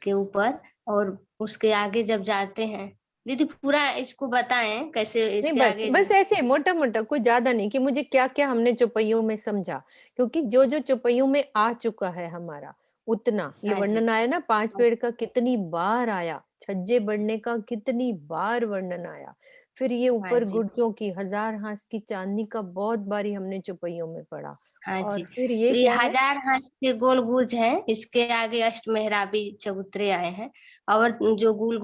के ऊपर, और उसके आगे जब जाते हैं, दीदी पूरा इसको बताएं कैसे नहीं, इसके बस आगे। बस ऐसे मोटा मोटा, कोई ज्यादा नहीं कि मुझे क्या क्या हमने चौपाइयों में समझा, क्योंकि जो जो चौपाइयों में आ चुका है हमारा उतना ये हाँ जी, वर्णन आया ना, 5 पेड़ का कितनी बार आया, छज्जे बढ़ने का कितनी बार वर्णन आया, फिर ये हाँ ऊपर जी, गुर्जों की 1000 हाथ की चांदनी का बहुत बारी हमने चौपाइयों में पढ़ा। हाँ जी, और फिर ये तो ये क्या है? 1000 हांस के गोल गुर्ज है, इसके आगे अष्टमेहराबी चबूतरे आए हैं, और जो गोल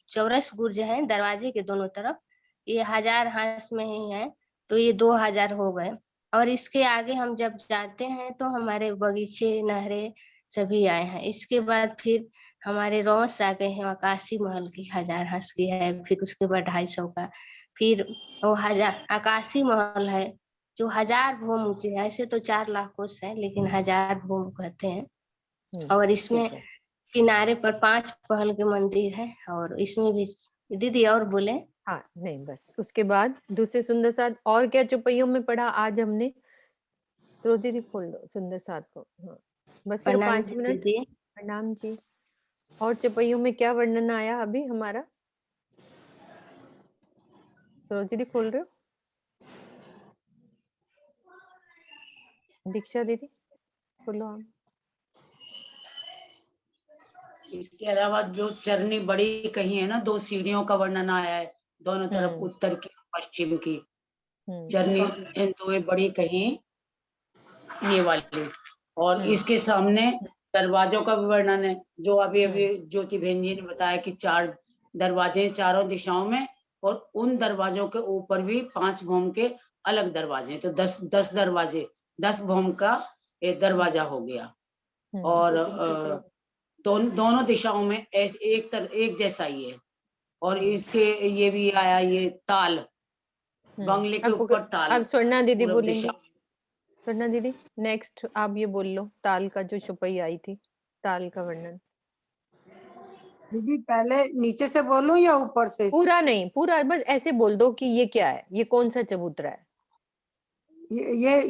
चौरस गुर्ज है दरवाजे के दोनों तरफ, ये 1000 हांस में ही है, तो ये 2000 हो गए। और इसके आगे हम जब जाते हैं तो हमारे बगीचे, नहरें सभी आए हैं। इसके बाद फिर हमारे रौस आ गए हैं, आकाशी महल की 1000 हांस की है, फिर उसके बाद 250 का, फिर वो 1000 आकाशी महल है जो 1000 भूम ऊंचे है। ऐसे तो 4 लाख कोस है, लेकिन 1000 भूम कहते हैं। और इसमें ठीक है। किनारे पर 5 पहल के मंदिर है, और इसमें भी दीदी और बोले। हाँ नहीं, बस उसके बाद दूसरे सुंदर साथ और क्या चौपाइयों में पढ़ा आज हमने? सरोज दीदी खोल दो सुंदर साथ को। हाँ, बस सिर्फ प्रणाम 5 मिनट। दीदी। प्रणाम जी। और चौपाइयों में क्या वर्णन आया अभी हमारा? सरोज दीदी खोल रहे हो? दीक्षा दीदी खोलो आप। इसके अलावा जो चरनी बड़ी कही है ना, 2 सीढ़ियों का वर्णन आया है, दोनों तरफ उत्तर की पश्चिम की चरनी, दो बड़ी कही ये वाली, और इसके सामने दरवाजों का भी वर्णन है, जो अभी अभी ज्योति बहन जी ने बताया कि 4 दरवाजे चारों दिशाओं में, और उन दरवाजों के ऊपर भी 5 भौम के अलग दरवाजे, तो 10 दरवाजे, 10 भौम का एक दरवाजा हो गया। और दोनों दिशाओं में ऐसे एक जैसा ही है। और इसके ये भी आया, ये ताल, बंगले के ऊपर ताल। अब स्वर्णा दीदी पूर्व बोलेंगे। दिशा। स्वर्णा दीदी नेक्स्ट आप ये बोल लो, ताल का जो चौपाई आई थी, ताल का वर्णन। दीदी पहले नीचे से बोलूं या ऊपर से? पूरा नहीं, पूरा बस ऐसे बोल दो कि ये क्या है, ये कौन सा चबूतरा है।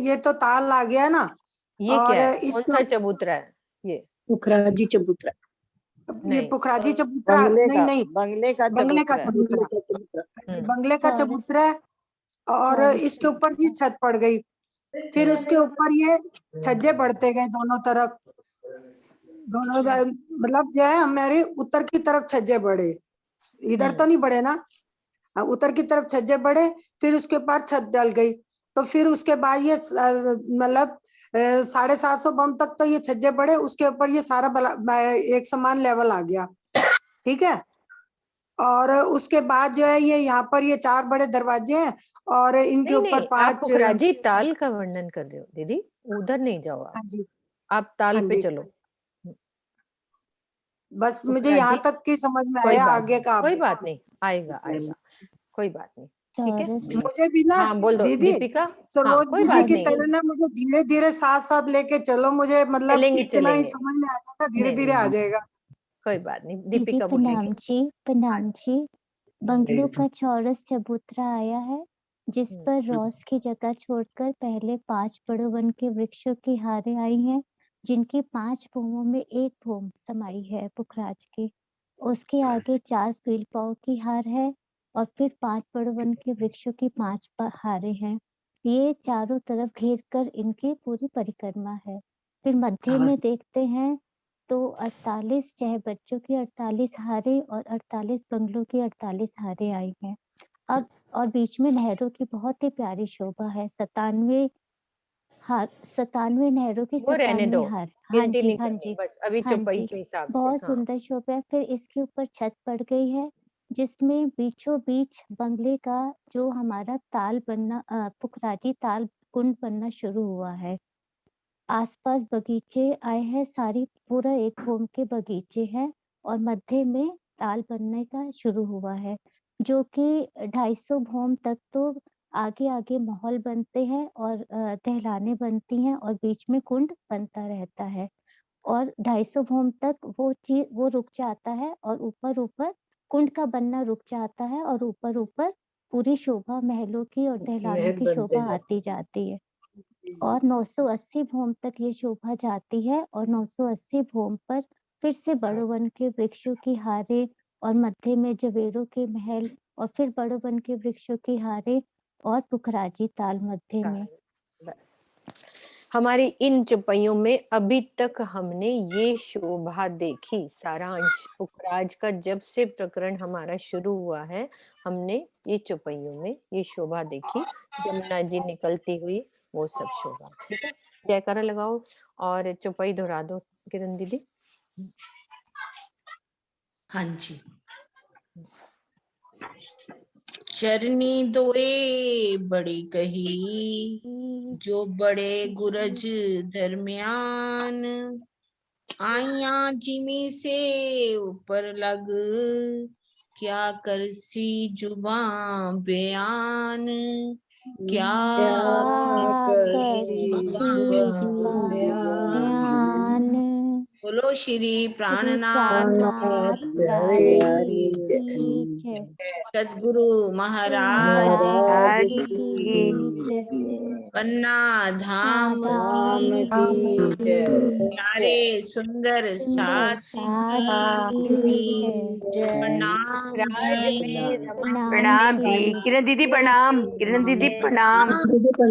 ये तो ताल आ गया ना। ये और क्या है, कौन सा चबूतरा है ये? पुखराजी चबूतरा। ये पुखराजी चबूतरा नहीं, बंगले का चबूतरा, बंगले का चबूतरा। और इसके ऊपर ये छत पड़ गई, फिर उसके ऊपर ये छज्जे बढ़ते गए दोनों तरफ, मतलब जो है हमारे उत्तर की तरफ छज्जे बढ़े, इधर तो नहीं बढ़े ना, उत्तर की तरफ छज्जे बढ़े, फिर उसके ऊपर छत डल गई। तो फिर उसके बाद ये मतलब 750 बम तक तो ये छज्जे बढ़े, उसके ऊपर ये सारा एक समान लेवल आ गया, ठीक है। और उसके बाद जो है ये यहाँ पर ये 4 बड़े दरवाजे हैं, और इनके ऊपर 5 पुखराजी ताल का वर्णन कर रहे हो दीदी, उधर नहीं जाओ आप ताल पे चलो। बस मुझे यहाँ तक की समझ में आया, आगे का कोई बात नहीं, आएगा कोई बात नहीं, ठीक है। मुझे भी ना बोल दो दीदी, दीपिका। सरोज दीदी की तरह ना मुझे धीरे धीरे साथ साथ लेके चलो, मुझे मतलब इतना ही समझ में आ जाएगा, धीरे धीरे आ जाएगा। कोई बात नहीं, दीदी दीपिका प्रणाम जी, प्रणाम जी। बंगलों का चौरस चबूतरा आया है, जिस पर रोस की जगह छोड़कर पहले 5 बड़े वन के वृक्षों की हारें आई हैं, जिनकी 5 भूमों में एक भूम समाई है पुखराज की। उसके आगे 4 फीलपाओं की हार है और फिर 5 बड़े वन के वृक्षों की 5 हारें हैं। ये चारों तरफ घेर कर इनकी पूरी परिक्रमा है। फिर मध्य में देखते हैं तो 48 चाहे बच्चों की 48 हारें और 48 बंगलों की 48 हारें आई हैं। अब और बीच में नहरों की बहुत ही प्यारी शोभा है। 97 नहरों की वो रहने 97 दो, हार। हाँ गिनती जी, नहीं हाँ करनी, जी, बस अभी हाँ चौपाई जी, के हिसाब से। बहुत हाँ, सुंदर शोभा है। फिर इसके ऊपर छत पड़ गई है, जिसमें बीचों बीच बंगले का जो हमारा ताल बनना पुखराजी ताल कुंड बनना शुरू हुआ है। आसपास बगीचे आए हैं, सारी पूरा एक होम के बगीचे हैं और मध्य में ताल बनने का शुरू हुआ है, जो कि 250 भोम तक तो आगे आगे महल बनते हैं और दहलाने बनती हैं और बीच में कुंड बनता रहता है और 250 भोम तक वो रुक जाता है और ऊपर कुंड का बनना रुक जाता है और ऊपर पूरी शोभा महलों की और दहलानों महल की बनते शोभा जाते आती जाती है और 980 भोम तक ये शोभा जाती है और 980 भोम पर फिर से बड़ो वन के वृक्षों की हारें और मध्य में जवेरों के महल और फिर बड़ो वन के वृक्षों की हारें और पुखराजी ताल मध्य में। बस हमारी इन चौपाइयों में अभी तक हमने ये शोभा देखी। सारांश पुखराज का जब से प्रकरण हमारा शुरू हुआ है, हमने ये चौपाइयों में ये शोभा देखी। जमुना जी निकलती हुई, वो सब शोभा। ठीक है, जयकारा लगाओ और चौपाई दोहरा दो किरण दीदी। हाँ जी। चरनी दोए बड़ी कही, जो बड़े गुरज दरमियान, आइया जिमी से ऊपर लग, क्या करसी जुबां बयान, क्या करसी जुबां बयान। बोलो श्री प्राणनाथ सदगुरु महाराज की, पन्ना धाम की, प्यारे सुंदर साथी की प्रणाम जी। प्रणाम जी। किरण दीदी प्रणाम। किरण दीदी प्रणाम।